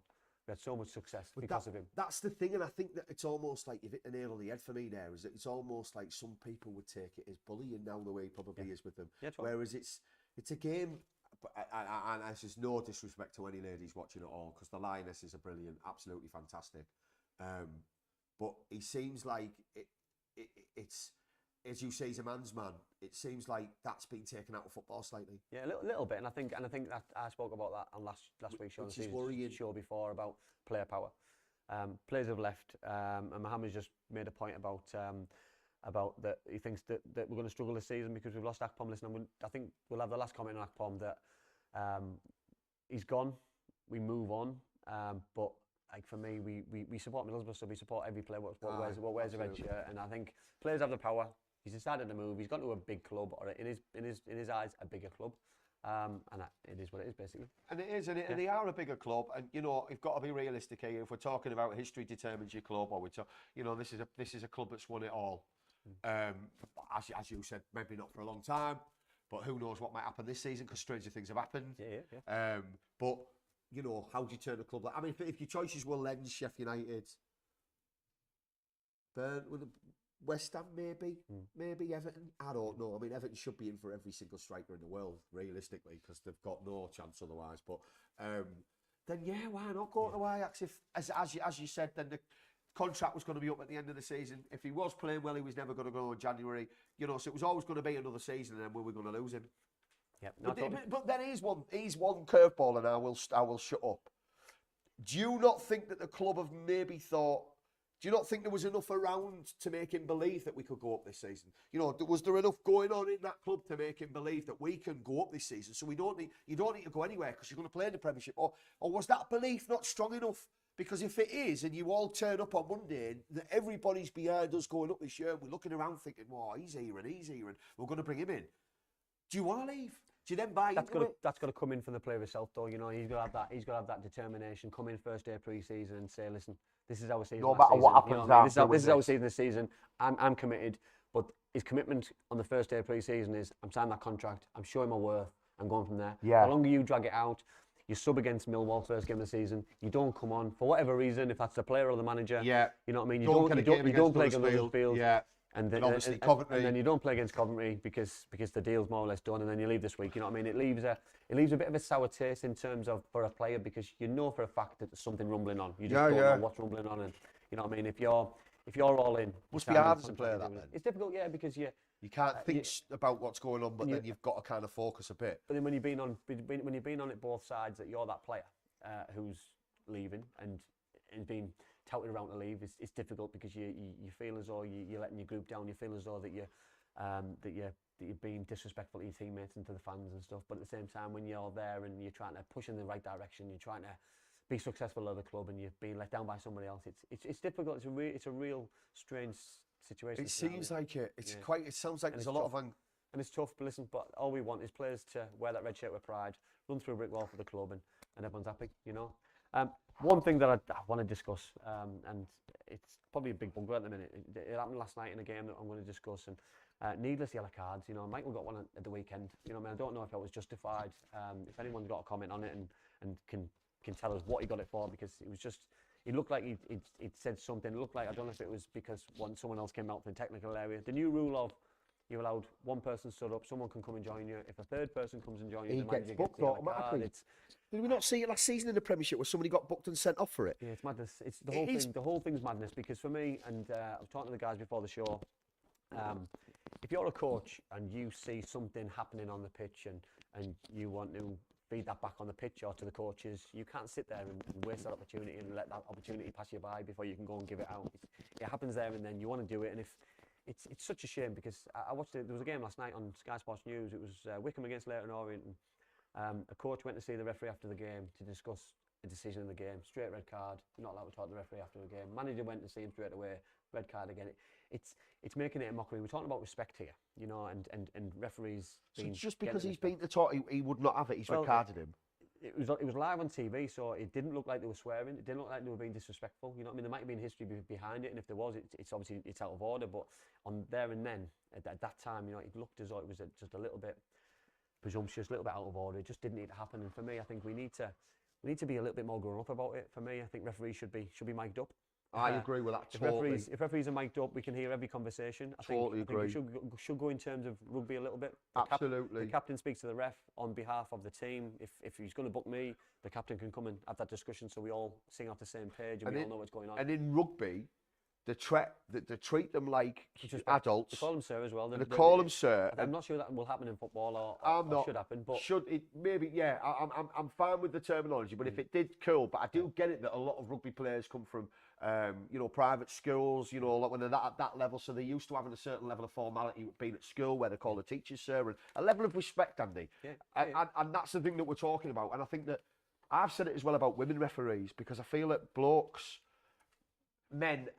[SPEAKER 1] We had so much success because of him.
[SPEAKER 2] That's the thing, and I think that it's almost like you've hit the nail on the head for me there. Is that it's almost like some people would take it as bullying now, the way he probably is with them. Yeah, whereas it's a game, and this is no disrespect to any ladies watching at all, because the Lionesses are brilliant, absolutely fantastic. But he seems like it's, as you say, he's a man's man. It seems like that's been taken out of football slightly.
[SPEAKER 1] Yeah, a little bit, and I think that I spoke about that on last week's show.
[SPEAKER 2] Which is worrying.
[SPEAKER 1] Show before about player power. Players have left, and Mohammed's just made a point about that he thinks that we're going to struggle this season because we've lost Akpom. Listen, I think we'll have the last comment on Akpom that he's gone. We move on, but. Like for me, we support Middlesbrough, so we support every player what wears a red shirt, and I think players have the power. He's decided to move. He's gone to a big club, or in his eyes, a bigger club, and it is what it is basically.
[SPEAKER 2] And it is, and they are a bigger club, and you know, you've got to be realistic here. If we're talking about history determines your club, or this is a club that's won it all. As you said, maybe not for a long time, but who knows what might happen this season, because stranger things have happened.
[SPEAKER 1] Yeah.
[SPEAKER 2] But. You know, how do you turn a club like? I mean, if your choices were Lens, Sheffield United, West Ham, maybe Everton. I don't know. I mean, Everton should be in for every single striker in the world, realistically, because they've got no chance otherwise. But then, why not go to Ajax? If, as you said, then the contract was going to be up at the end of the season. If he was playing well, he was never going to go in January. You know, so it was always going to be another season, and then we were going to lose him.
[SPEAKER 1] Yep,
[SPEAKER 2] but then he's one curveball, and I will shut up. Do you not think that the club have maybe thought? Do you not think there was enough around to make him believe that we could go up this season? You know, was there enough going on in that club to make him believe that we can go up this season? So you don't need to go anywhere because you're going to play in the Premiership, or was that belief not strong enough? Because if it is, and you all turn up on Monday, and everybody's behind us going up this year, and we're looking around thinking, "Well, he's here, and we're going to bring him in." Do you want to leave? Do you then buy into it?
[SPEAKER 1] That's got to come in from the player himself, though. You know, he's got to have that. He's got to have that determination. Come in first day of pre-season and say, listen, this is our season.
[SPEAKER 3] No matter what happens,
[SPEAKER 1] you know what I mean? This is our season this season. I'm committed. But his commitment on the first day of pre-season is, I'm signing that contract. I'm showing my worth. I'm going from there.
[SPEAKER 3] Yeah.
[SPEAKER 1] The longer you drag it out, you sub against Millwall first game of the season. You don't come on for whatever reason, if that's the player or the manager.
[SPEAKER 3] Yeah.
[SPEAKER 1] You know what I mean? You
[SPEAKER 3] Don't
[SPEAKER 1] don't play against Huddersfield.
[SPEAKER 3] Yeah.
[SPEAKER 1] And
[SPEAKER 3] obviously Coventry.
[SPEAKER 1] And then you don't play against Coventry because the deal's more or less done, and then you leave this week. You know what I mean? It leaves a bit of a sour taste in terms of for a player, because you know for a fact that there's something rumbling on. You just don't know what's rumbling on, and you know what I mean. If you're all in,
[SPEAKER 3] must be hard to play that then.
[SPEAKER 1] It's difficult, yeah, because you
[SPEAKER 3] can't think about what's going on, but then you've got to kind of focus a bit.
[SPEAKER 1] But then when you've been on it both sides, that you're that player who's leaving and being touted around to leave, it's difficult, because you feel as though you're letting your group down. You feel as though that you're being disrespectful to your teammates and to the fans and stuff. But at the same time, when you're there and you're trying to push in the right direction, you're trying to be successful at the club, and you're being let down by somebody else, it's difficult. It's a real strange situation.
[SPEAKER 3] It seems like it. It sounds like there's a lot of
[SPEAKER 1] and it's tough. But listen, but all we want is players to wear that red shirt with pride, run through a brick wall for the club, and everyone's happy. You know. One thing that I want to discuss, and it's probably a big bugger at the minute. It happened last night in a game that I'm going to discuss, and needless yellow cards. You know, Michael got one at the weekend. You know, I mean, I don't know if that was justified. If anyone's got a comment on it and can tell us what he got it for, because it was just, it looked like he'd said something. It looked like, I don't know if it was because someone else came out from the technical area. The new rule of, you're allowed one person stood up, someone can come and join you. If a third person comes and joins you,
[SPEAKER 3] he gets booked automatically. Did we not see it last season in the Premiership where somebody got booked and sent off for it?
[SPEAKER 1] Yeah, it's madness. It's the whole thing. The whole thing's madness, because for me, and I was talking to the guys before the show, if you're a coach and you see something happening on the pitch and you want to feed that back on the pitch or to the coaches, you can't sit there and waste that opportunity and let that opportunity pass you by before you can go and give it out. It happens there and then. You want to do it, and if it's such a shame, because I watched it. There was a game last night on Sky Sports News. It was Wickham against Leyton Orient, and a coach went to see the referee after the game to discuss a decision in the game. Straight red card. Not allowed to talk to the referee after the game. Manager went to see him straight away. Red card again. It's making it a mockery. We're talking about respect here, you know, and referees.
[SPEAKER 3] So just because he's been to talk, he would not have it. He's red carded him.
[SPEAKER 1] It was live on TV, so it didn't look like they were swearing. It didn't look like they were being disrespectful. You know what I mean? There might have been history behind it, and if there was, it's obviously it's out of order. But on there and then, at that time, you know, it looked as though it was just a little bit presumptuous, a little bit out of order. It just didn't need to happen. And for me, I think we need to be a little bit more grown up about it. For me, I think referees should be mic'd up.
[SPEAKER 3] I agree with that totally.
[SPEAKER 1] If referees are mic'd up, we can hear every conversation. I think we should go in terms of rugby a little bit.
[SPEAKER 3] Absolutely.
[SPEAKER 1] The captain speaks to the ref on behalf of the team. If he's going to book me, the captain can come and have that discussion, so we all sing off the same page and we all know what's going on.
[SPEAKER 3] And in rugby, they treat them like adults.
[SPEAKER 1] They call them sir as well.
[SPEAKER 3] They call them sir.
[SPEAKER 1] I'm not sure that will happen in football or should happen. But
[SPEAKER 3] should it maybe? Yeah, I'm fine with the terminology. But if it did, cool. But I do get it that a lot of rugby players come from you know, private schools. You know, when they're at that level, so they're used to having a certain level of formality being at school, where they call the teachers sir, and a level of respect, Andy. And that's the thing that we're talking about. And I think that I've said it as well about women referees, because I feel that men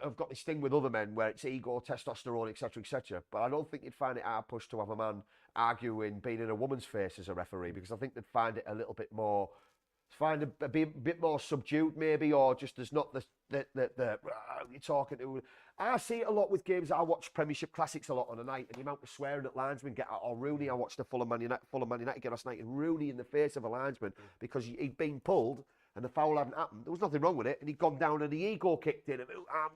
[SPEAKER 3] have got this thing with other men where it's ego, testosterone, etc., etc. But I don't think you'd find it hard push to have a man arguing being in a woman's face as a referee, because I think they'd find it a little bit more, a bit more subdued maybe, or just there's not the you're talking to. I see it a lot with games. I watch Premiership Classics a lot on a night, and the amount of swearing that linesmen get, or Rooney. I watched the Fulham Man United game last night, and Rooney in the face of a linesman because he'd been pulled and the foul hadn't happened. There was nothing wrong with it, and he'd gone down and the ego kicked in, and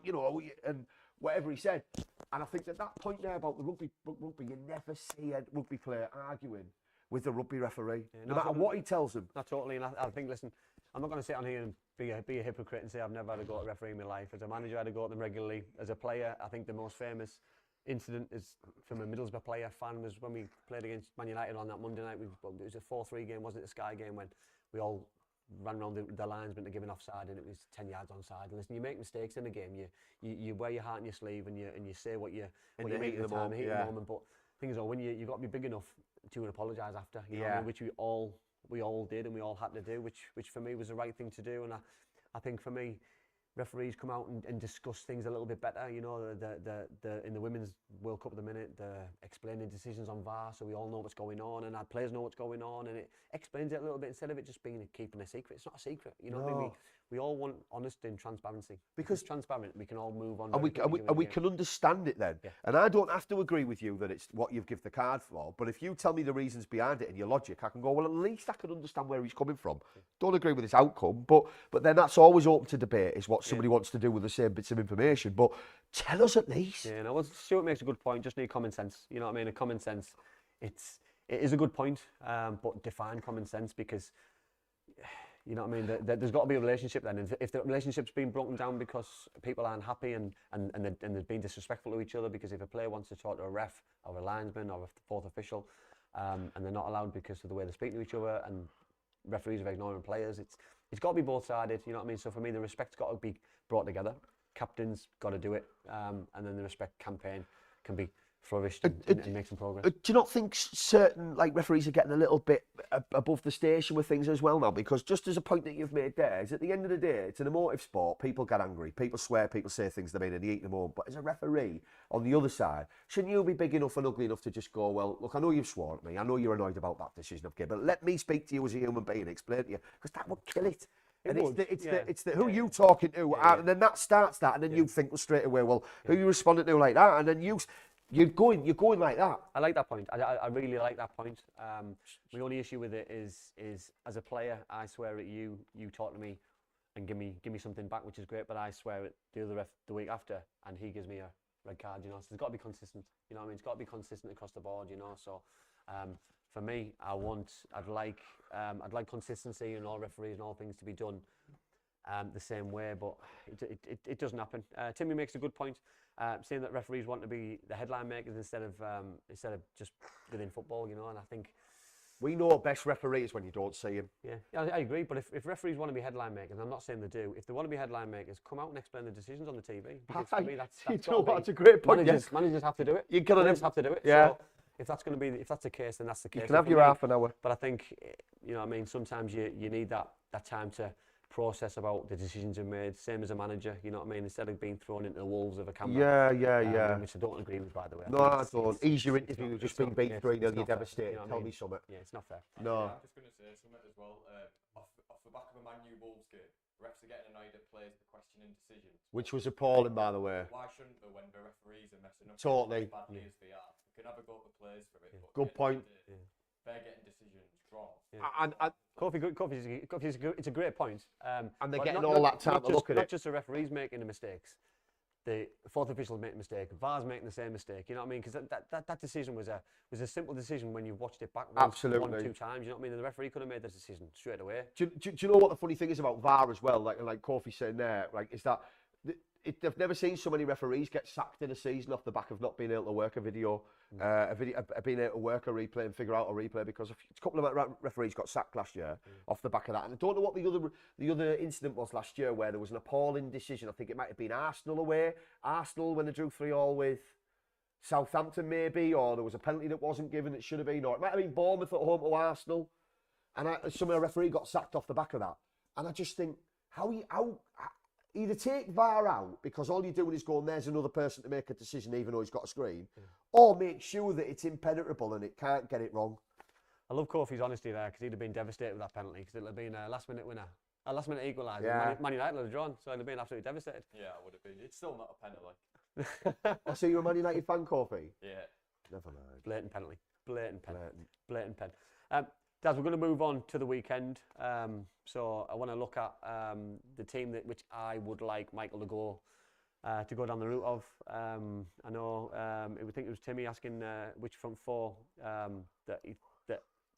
[SPEAKER 3] you know, and whatever he said. And I think that point there about the rugby, you never see a rugby player arguing with the rugby referee, no matter what he tells them.
[SPEAKER 1] Not totally, and I think, listen, I'm not going to sit on here and be a hypocrite and say I've never had a go at referee in my life. As a manager, I had to go at them regularly. As a player, I think the most famous incident is from a Middlesbrough player fan was when we played against Man United on that Monday night. It was a 4-3 game, wasn't it? The Sky game, when we all ran around the linesman to give an offside, and it was 10 yards onside. And listen, you make mistakes in the game. You wear your heart on your sleeve, and you say what you hate at the time, hate the moment. But things are, when you've got to be big enough to apologise after, you know what I mean? Which we all did, and we all had to do, which for me was the right thing to do. And I think for me, referees come out and discuss things a little bit better. You know, the in the Women's World Cup at the minute, they're explaining decisions on VAR, so we all know what's going on, and our players know what's going on, and it explains it a little bit instead of it just being keeping a secret. It's not a secret. You know what I mean? We all want honesty and transparency. Because transparent, we can all move on.
[SPEAKER 3] And we can understand it then.
[SPEAKER 1] Yeah.
[SPEAKER 3] And I don't have to agree with you that it's what you've given the card for, but if you tell me the reasons behind it and your logic, I can go, well, at least I can understand where he's coming from. Don't agree with his outcome, but then that's always open to debate, is what somebody wants to do with the same bits of information. But tell us at least.
[SPEAKER 1] Yeah, no, well, Stuart makes a good point. Just need common sense. You know what I mean? A common sense. It is a good point, but define common sense, because you know what I mean. There's got to be a relationship then. And if the relationship's been broken down because people aren't happy and they're being disrespectful to each other, because if a player wants to talk to a ref or a linesman or a fourth official, and they're not allowed because of the way they speak to each other, and referees are ignoring players, it's got to be both-sided. You know what I mean? So for me, the respect's got to be brought together. Captain's got to do it, and then the respect campaign can be flourished and make some progress.
[SPEAKER 3] Do you not think certain referees are getting a little bit above the station with things as well now? Because just as a point that you've made there, is at the end of the day, it's an emotive sport. People get angry, people swear, people say things they mean, and they eat them all. But as a referee, on the other side, shouldn't you be big enough and ugly enough to just go, well, look, I know you've sworn at me, I know you're annoyed about that decision of game, but let me speak to you as a human being and explain to you, because that would kill it. It's the who you talking to, and then that starts that, and then you think straight away, well, who you responding to like that, and then you're going like that.
[SPEAKER 1] I like that point. I really like that point. My only issue with it is as a player, I swear at you, you talk to me and give me something back, which is great, but I swear at the other ref the week after and he gives me a red card, you know. So there's got to be consistent. You know what I mean? It's got to be consistent across the board, you know. So for me, I'd like consistency in all referees and all things to be done the same way, but it doesn't happen. Timmy makes a good point, saying that referees want to be the headline makers instead of just within football, you know. And I think
[SPEAKER 3] we know best referees when you don't see him.
[SPEAKER 1] Yeah, I agree. But if referees want to be headline makers, and I'm not saying they do, if they want to be headline makers, come out and explain the decisions on the TV. Because for me, that's
[SPEAKER 3] a great point.
[SPEAKER 1] Managers have to do it.
[SPEAKER 3] Managers
[SPEAKER 1] have to do it.
[SPEAKER 3] Yeah.
[SPEAKER 1] So if that's the case, then that's the case.
[SPEAKER 3] You can have your half an hour.
[SPEAKER 1] But I think, you know what I mean, sometimes you need that time to process about the decisions you've made, same as a manager, you know what I mean, instead of being thrown into the wolves of a camera.
[SPEAKER 3] Yeah.
[SPEAKER 1] Which I don't agree with, by the way.
[SPEAKER 3] No, I don't. Ease your interview, just being beat 3-0, you're devastated.
[SPEAKER 1] You know
[SPEAKER 3] Tell me something.
[SPEAKER 1] Yeah, it's not fair.
[SPEAKER 3] No.
[SPEAKER 4] I'm just going to say something as well. Off the back of a Man U Wolves game, refs are getting annoyed at players for questioning decisions.
[SPEAKER 3] Which was appalling, by the way.
[SPEAKER 4] Why shouldn't they, when the referees are messing up
[SPEAKER 3] Totally.
[SPEAKER 4] as badly as they are? We can have a go at the players for it. But
[SPEAKER 3] Good point.
[SPEAKER 4] They're getting decisions wrong.
[SPEAKER 3] And
[SPEAKER 1] It's a great point.
[SPEAKER 3] And they're getting all that time to look at it.
[SPEAKER 1] Not just the referees making the mistakes. The fourth officials making a mistake. VAR's making the same mistake. You know what I mean? Because that decision was a simple decision when you've watched it back one or two times. You know what I mean? And the referee could have made the decision straight away.
[SPEAKER 3] Do you know what the funny thing is about VAR as well? Like Kofi's saying there, is that they've never seen so many referees get sacked in a season off the back of not being able to work a video, being able to work a replay and figure out a replay, because a couple of referees got sacked last year off the back of that. And I don't know what the other incident was last year, where there was an appalling decision. I think it might have been Arsenal away. Arsenal when they drew 3-3 with Southampton maybe, or there was a penalty that wasn't given that should have been, or it might have been Bournemouth at home to Arsenal. And some of the referee got sacked off the back of that. And I just think, how either take VAR out, because all you're doing is going, there's another person to make a decision even though he's got a screen, or make sure that it's impenetrable and it can't get it wrong.
[SPEAKER 1] I love Kofi's honesty there, because he'd have been devastated with that penalty, because it would have been a last-minute winner. A last-minute equaliser.
[SPEAKER 3] Yeah.
[SPEAKER 1] Man United would have drawn, so he'd have been absolutely devastated.
[SPEAKER 4] Yeah, it would have been. It's still not a penalty.
[SPEAKER 3] I see you're a Man United fan, Kofi?
[SPEAKER 4] Yeah.
[SPEAKER 3] Never mind.
[SPEAKER 1] Blatant penalty. Blatant pen. Daz, we're going to move on to the weekend. So I want to look at the team which I would like Michael to go down the route of. I know I think it was Timmy asking which front four that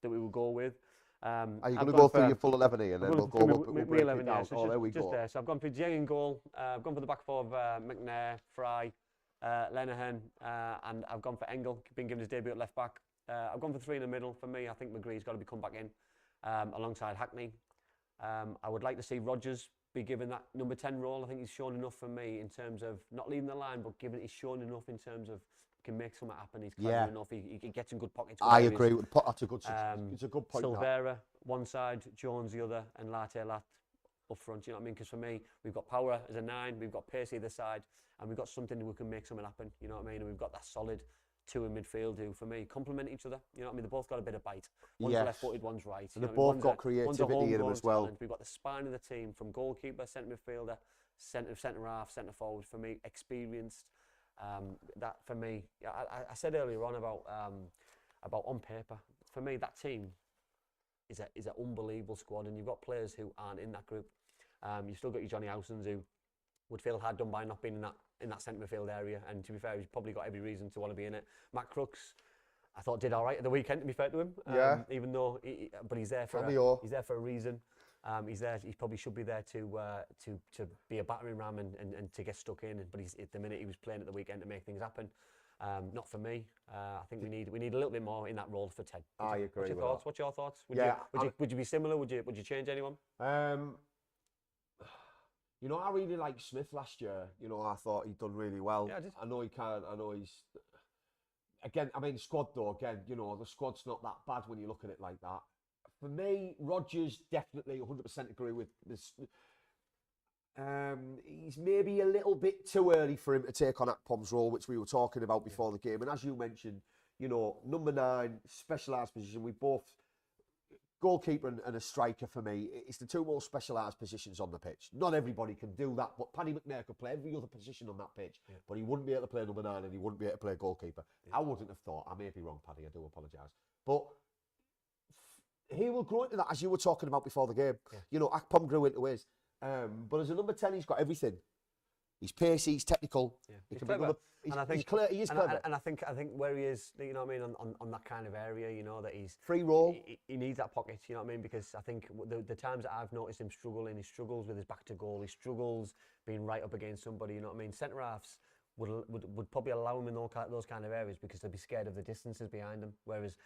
[SPEAKER 1] we will go with.
[SPEAKER 3] Are you going to go through your full 11 here, and then we'll go
[SPEAKER 1] with 11, yeah.
[SPEAKER 3] So there we go.
[SPEAKER 1] So I've gone for Jiang in goal. I've gone for the back four of McNair, Fry, Lenihan, and I've gone for Engel, been given his debut at left back. I've gone for three in the middle. For me, I think McGree's got to be come back in alongside Hackney. I would like to see Rodgers be given that number 10 role. I think he's shown enough for me in terms of not leaving the line, but he's shown enough in terms of can make something happen. He's clever enough. He gets in good pockets.
[SPEAKER 3] I agree. That's a good. It's a good point.
[SPEAKER 1] Silvera one side, Jones the other, and Latte Lat up front. You know what I mean? Because for me, we've got power as a 9, we've got pace either side, and we've got something that we can make something happen. You know what I mean? And we've got that solid 2 in midfield who, for me, complement each other. You know what I mean? They've both got a bit of bite. One's left-footed, one's right.
[SPEAKER 3] And they've both got creativity in them as well.
[SPEAKER 1] Talent. We've got the spine of the team from goalkeeper, centre midfielder, centre half, centre forward. For me, experienced. That for me, I said earlier on about on paper. For me, that team is an unbelievable squad, and you've got players who aren't in that group. You've still got your Johnny Howsons who would feel hard done by not being in that centre midfield area, and to be fair, he's probably got every reason to want to be in it. Matt Crooks, I thought did all right at the weekend. To be fair to him, even though, but he's there for a reason. He's there. He probably should be there to be a battering ram and to get stuck in. But he's at the minute he was playing at the weekend to make things happen. Not for me. I think we need a little bit more in that role for Ted.
[SPEAKER 3] I agree.
[SPEAKER 1] What's your thoughts? Would you be similar? Would you change anyone?
[SPEAKER 3] You know, I really liked Smith last year. You know, I thought he'd done really well.
[SPEAKER 1] Yeah, I did.
[SPEAKER 3] I know he can. I know he's. Again, I mean, squad though. Again, you know, the squad's not that bad when you look at it like that. For me, Rodgers definitely 100% agree with this. He's maybe a little bit too early for him to take on Akpom's role, which we were talking about before the game. And as you mentioned, you know, number 9, specialised position. We both, goalkeeper and a striker for me, it's the 2 most specialised positions on the pitch. Not everybody can do that, but Paddy McNair could play every other position on that pitch, but he wouldn't be able to play number 9 and he wouldn't be able to play goalkeeper. I wouldn't have thought. I may be wrong, Paddy, I do apologise. But he will grow into that, as you were talking about before the game. You know, Akpom grew into his. But as a number 10, he's got everything. He's pacey, he's technical. He can
[SPEAKER 1] clever.
[SPEAKER 3] He is clever.
[SPEAKER 1] And I think where he is, you know what I mean, on that kind of area, you know, that he's
[SPEAKER 3] free roll.
[SPEAKER 1] He needs that pocket, you know what I mean, because I think the times that I've noticed him struggling, he struggles with his back to goal, he struggles being right up against somebody, you know what I mean. Centre halves would probably allow him in those kind of areas because they'd be scared of the distances behind them. Whereas,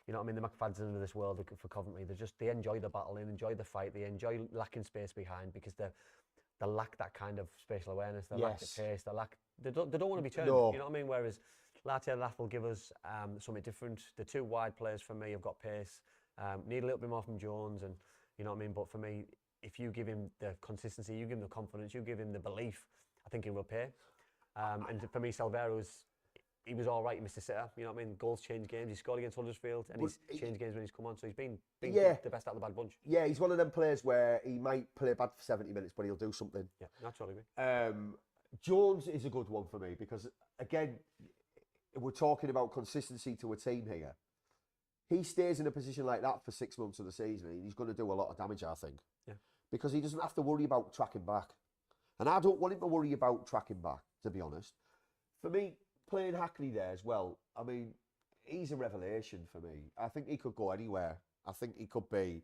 [SPEAKER 1] you know what I mean, the McFadsons of this world for Coventry, they enjoy the battle, they enjoy the fight, they enjoy lacking space behind because they lack that kind of spatial awareness, they lack the pace, they don't want to be turned, you know what I mean? Whereas Latte Lath will give us something different. The 2 wide players for me have got pace, need a little bit more from Jones, and you know what I mean? But for me, if you give him the consistency, you give him the confidence, you give him the belief, I think he will pay. And for me, Salvero's, he was all right in Mr. Sitter, you know what I mean? Goals change games. He scored against Huddersfield, and he's changed games when he's come on. So he's been the best out of the bad bunch.
[SPEAKER 3] Yeah, he's one of them players where he might play bad for 70 minutes, but he'll do something.
[SPEAKER 1] Yeah, naturally.
[SPEAKER 3] Jones is a good one for me because, again, we're talking about consistency to a team here. He stays in a position like that for 6 months of the season, and he's going to do a lot of damage, I think.
[SPEAKER 1] Yeah.
[SPEAKER 3] Because he doesn't have to worry about tracking back. And I don't want him to worry about tracking back, to be honest. For me, playing Hackney there as well, I mean, he's a revelation for me. I think he could go anywhere. I think he could be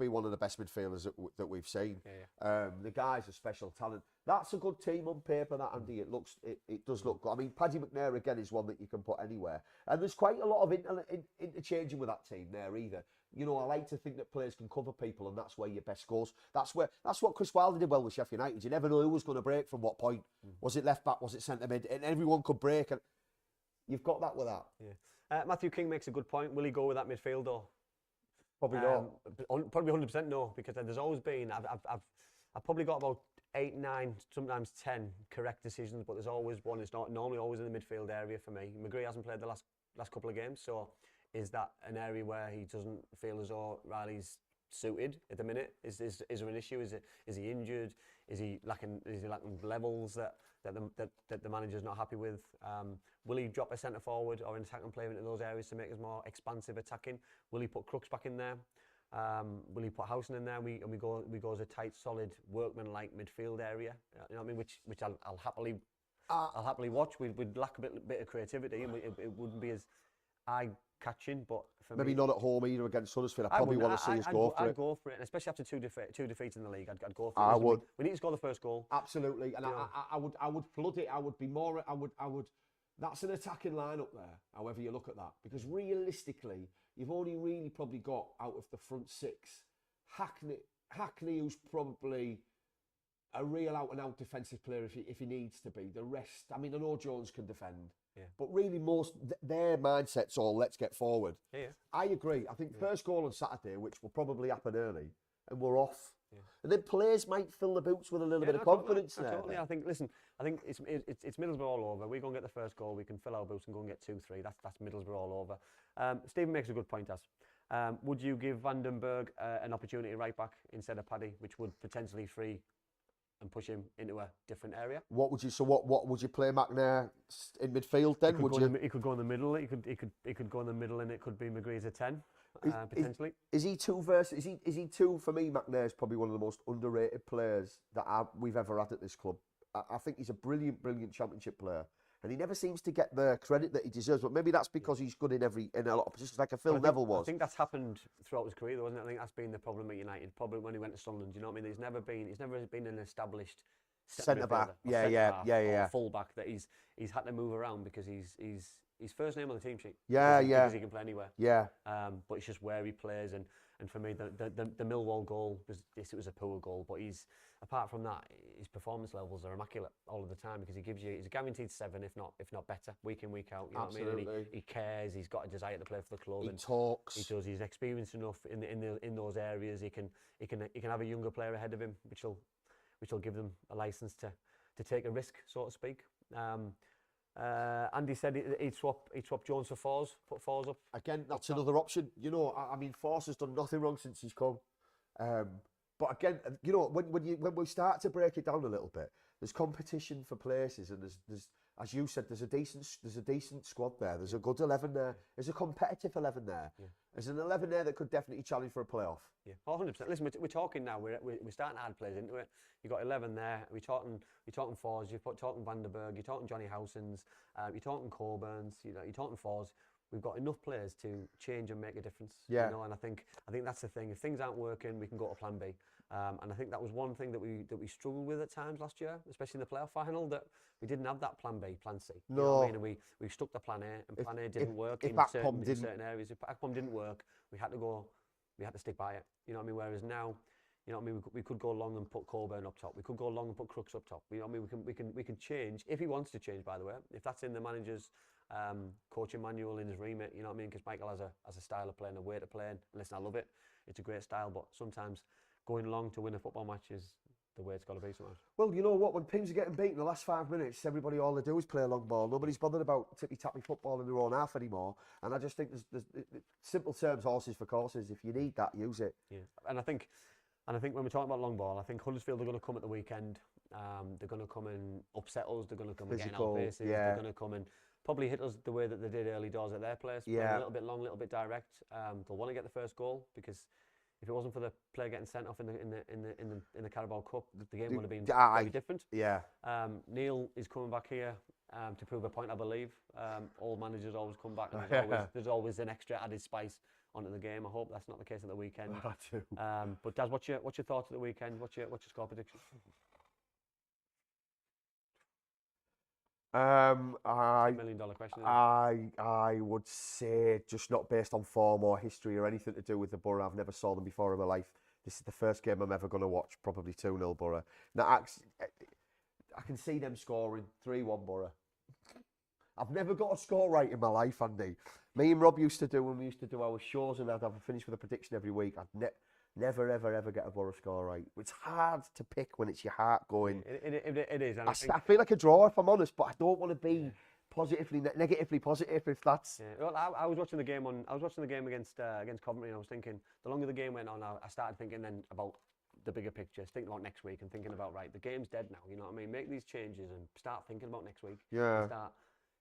[SPEAKER 3] one of the best midfielders that we've seen. The guy's a special talent. That's a good team on paper, that, Andy. It does look good. I mean, Paddy McNair, again, is one that you can put anywhere. And there's quite a lot of interchanging with that team there either. You know, I like to think that players can cover people, and that's where your best goes. That's what Chris Wilder did well with Sheffield United. You never know who was going to break from what point. Was it left back? Was it centre mid? And everyone could break. And you've got that with that.
[SPEAKER 1] Yeah. Matthew King makes a good point. Will he go with that midfield or?
[SPEAKER 3] Probably not.
[SPEAKER 1] Probably 100% no, because there's always been. I've probably got about 8, 9, sometimes 10 correct decisions, but there's always one. It's not normally always in the midfield area for me. McGree hasn't played the last couple of games, so. Is that an area where he doesn't feel as though Riley's suited at the minute? Is there an issue? Is he injured? Is he lacking levels that the manager's not happy with? Will he drop a centre forward or an attacking player into those areas to make us more expansive attacking? Will he put Crooks back in there? Will he put Howson in there? And we go as a tight, solid, workman-like midfield area. You know what I mean? Which I'll happily watch. We'd lack a bit of creativity, and it wouldn't be as eye-catching, but for
[SPEAKER 3] maybe
[SPEAKER 1] me,
[SPEAKER 3] not at home either against Huddersfield. I probably want to see us go for it.
[SPEAKER 1] I'd go for it, and especially after two defeats in the league, I'd go for it. We need to score the first goal.
[SPEAKER 3] Absolutely, and I would flood it. I would be more. I would. That's an attacking line up there. However you look at that, because realistically, you've only really probably got out of the front 6, Hackney, who's probably a real out-and-out defensive player if he needs to be. The rest, I mean, I know Jones can defend. But really, most their mindset's all let's get forward. I agree. I think first goal on Saturday, which will probably happen early, and we're off. And then players might fill the boots with a little bit of confidence there.
[SPEAKER 1] Totally. I think it's Middlesbrough all over. We go and get the first goal, we can fill our boots and go and get 2-3. That's Middlesbrough all over. Stephen makes a good point, would you give Vandenberg an opportunity right back instead of Paddy, which would potentially free and push him into a different area?
[SPEAKER 3] What would you play McNair in midfield then?
[SPEAKER 1] He could go in the middle. He could go in the middle, and it could be McGree's a 10 potentially.
[SPEAKER 3] Is he two for me? McNair is probably one of the most underrated players that we've ever had at this club. I think he's a brilliant championship player. And he never seems to get the credit that he deserves, but maybe that's because he's good in a lot of positions, like a Phil Neville was.
[SPEAKER 1] I think that's happened throughout his career, though, isn't it? I think that's been the problem at United. Probably when he went to Sunderland, you know what I mean? He's never been an established
[SPEAKER 3] centre back, or
[SPEAKER 1] full back that he's had to move around because he's first name on the team sheet.
[SPEAKER 3] Because
[SPEAKER 1] he can play anywhere.
[SPEAKER 3] Yeah.
[SPEAKER 1] But it's just where he plays, and for me, the Millwall goal was a poor goal, but apart from that, his performance levels are immaculate all of the time because he's a guaranteed 7, if not better, week in, week out. You know what I mean? And he cares. He's got a desire to play for the club.
[SPEAKER 3] He talks.
[SPEAKER 1] He does. He's experienced enough in those areas. He can have a younger player ahead of him, which will give them a license to take a risk, so to speak. Andy said he'd swap Jones for Forss, put Forss up.
[SPEAKER 3] Again, that's another option. You know, I mean, Forss has done nothing wrong since he's come. But again, you know, when we start to break it down a little bit, there's competition for places, and there's as you said, there's a decent squad there. There's a good 11 there. There's a competitive 11 there. Yeah. There's an 11 there that could definitely challenge for a playoff.
[SPEAKER 1] Yeah, 100%. Listen, we're talking now. We're starting to add players into it. You've got 11 there. We're talking Forss. You're talking Vandenberg. You're talking Johnny Howsons. You're talking Coburns. You're talking Forss. We've got enough players to change and make a difference.
[SPEAKER 3] Yeah.
[SPEAKER 1] You know, and I think that's the thing. If things aren't working, we can go to Plan B. And I think that was one thing that we struggled with at times last year, especially in the playoff final, that we didn't have that Plan B, Plan C.
[SPEAKER 3] No.
[SPEAKER 1] You know what I mean? And we stuck to Plan A, and Plan A didn't work in certain areas. If Akpom didn't work, we had to stick by it. You know what I mean? Whereas now, you know what I mean, we could go long and put Coburn up top. We could go long and put Crooks up top. You know what I mean? We can change if he wants to change. By the way, if that's in the manager's coaching manual, in his remit, you know what I mean? Because Michael has a style of playing, a way to play. And listen, I love it. It's a great style, but sometimes going long to win a football match is the way it's got to be sometimes.
[SPEAKER 3] Well, you know what? When teams are getting beaten the last 5 minutes, everybody, all they do is play a long ball. Nobody's bothered about tippy-tappy football in their own half anymore. And I just think there's simple terms, horses for courses. If you need that, use it.
[SPEAKER 1] Yeah, and I think when we're talking about long ball, I think Huddersfield are going to come at the weekend. They're going to come and upset us. They're going to come and get in our faces.
[SPEAKER 3] Yeah.
[SPEAKER 1] They're going to come and probably hit us the way that they did early doors at their place.
[SPEAKER 3] Yeah.
[SPEAKER 1] A little bit long, a little bit direct. They'll want to get the first goal because if it wasn't for the player getting sent off in the Carabao Cup, the game would have been very different.
[SPEAKER 3] Yeah.
[SPEAKER 1] Neil is coming back here to prove a point, I believe. All managers always come back, and there's always an extra added spice onto the game. I hope that's not the case at the weekend.
[SPEAKER 3] I do.
[SPEAKER 1] But Daz, what's your thoughts at the weekend? What's your score prediction? $1 million question.
[SPEAKER 3] I would say, just not based on form or history or anything to do with the Borough. I've never saw them before in my life. This is the first game I'm ever going to watch. Probably 2-0 Borough. Now I can see them scoring 3-1 Borough. I've never got a score right in my life, Andy. Me and Rob used to do when we used to do our shows, and I'd have a finish with a prediction every week. I'd never ever get a Borough score right. It's hard to pick when it's your heart going.
[SPEAKER 1] It is. And
[SPEAKER 3] I feel like a draw, if I'm honest, but I don't want to be negatively positive if that's.
[SPEAKER 1] Yeah. Well, I was watching the game against Coventry, and I was thinking the longer the game went on, I started thinking then about the bigger picture, thinking about next week and thinking about, right, the game's dead now. You know what I mean? Make these changes and start thinking about next week.
[SPEAKER 3] Yeah.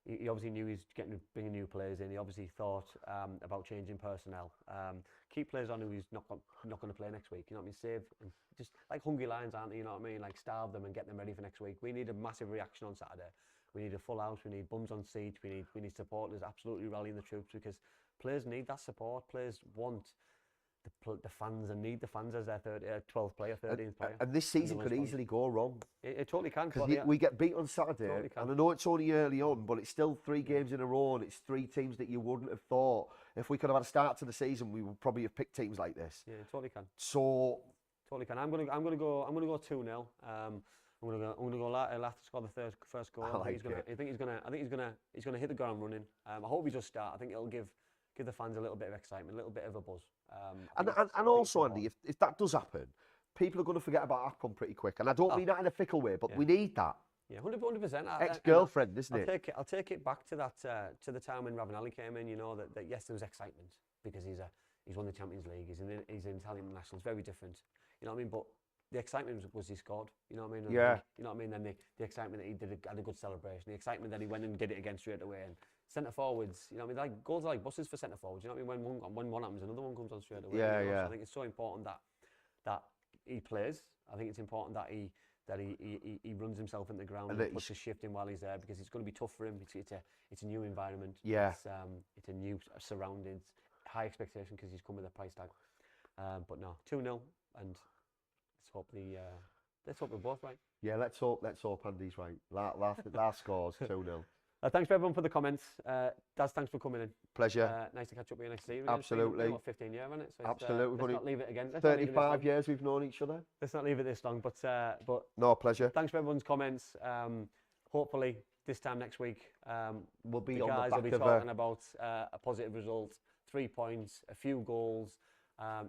[SPEAKER 1] He obviously knew he's bringing new players in. He obviously thought about changing personnel. Keep players on who he's not going to play next week. You know what I mean? Save and just like hungry lions, aren't they? You know what I mean? Like starve them and get them ready for next week. We need a massive reaction on Saturday. We need a full house. We need bums on seats. We need supporters absolutely rallying the troops because players need that support. Players want the fans and need the fans as their 12th player, 13th player.
[SPEAKER 3] And this season could easily go wrong.
[SPEAKER 1] It totally can.
[SPEAKER 3] Because we get beat on Saturday,
[SPEAKER 1] totally
[SPEAKER 3] and I know it's only early on, but it's still 3 games in a row, and it's 3 teams that you wouldn't have thought. If we could have had a start to the season, we would probably have picked teams like this.
[SPEAKER 1] Yeah, it totally can.
[SPEAKER 3] So
[SPEAKER 1] totally can. I'm gonna go 2-0. I'm gonna go Lath to score the first goal. I think he's gonna hit the ground running. I hope he does start. I think it'll give the fans a little bit of excitement, a little bit of a buzz.
[SPEAKER 3] And also, Andy, if that does happen, people are going to forget about Akpom pretty quick. And I don't mean that in a fickle way, but we need that.
[SPEAKER 1] Yeah, 100%.
[SPEAKER 3] Ex-girlfriend, isn't it?
[SPEAKER 1] I'll take it back to that to the time when Ravanelli came in. You know that yes, there was excitement because he's won the Champions League. He's in Italian international. It's very different. You know what I mean? But the excitement was he scored. You know what I mean? And
[SPEAKER 3] yeah.
[SPEAKER 1] You know what I mean? Then the excitement that he had a good celebration. The excitement that he went and did it again straight away. And centre forwards, you know what I mean? Like goals are like buses for centre forwards. You know what I mean? When one happens, another one comes on straight away.
[SPEAKER 3] Yeah,
[SPEAKER 1] you know?
[SPEAKER 3] yeah.
[SPEAKER 1] So I think it's so important that he plays. I think it's important that he runs himself into the ground and puts a shift in while he's there, because it's going to be tough for him. It's a new environment.
[SPEAKER 3] Yeah.
[SPEAKER 1] It's a new surroundings, high expectation because he's come with a price tag. But no, 2-0, and let's hope we're both right.
[SPEAKER 3] Yeah, let's hope Andy's right. Last scores 2-0.
[SPEAKER 1] Thanks for everyone for the comments. Daz, thanks for coming in.
[SPEAKER 3] Pleasure.
[SPEAKER 1] Nice to catch up with you. Nice to see you.
[SPEAKER 3] Absolutely.
[SPEAKER 1] It's been, 15 years, hasn't it? So
[SPEAKER 3] absolutely.
[SPEAKER 1] Let's not leave it again.
[SPEAKER 3] 35 years we've known each other.
[SPEAKER 1] Let's not leave it this long. But
[SPEAKER 3] no, pleasure.
[SPEAKER 1] Thanks for everyone's comments. Hopefully this time next week
[SPEAKER 3] we'll be
[SPEAKER 1] the
[SPEAKER 3] on the
[SPEAKER 1] guys
[SPEAKER 3] back
[SPEAKER 1] will be
[SPEAKER 3] of
[SPEAKER 1] talking about a positive result, 3 points, a few goals,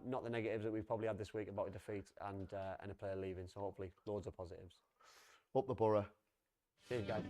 [SPEAKER 1] not the negatives that we've probably had this week about a defeat and a player leaving. So hopefully loads of positives.
[SPEAKER 3] Up the borough.
[SPEAKER 1] Cheers, guys.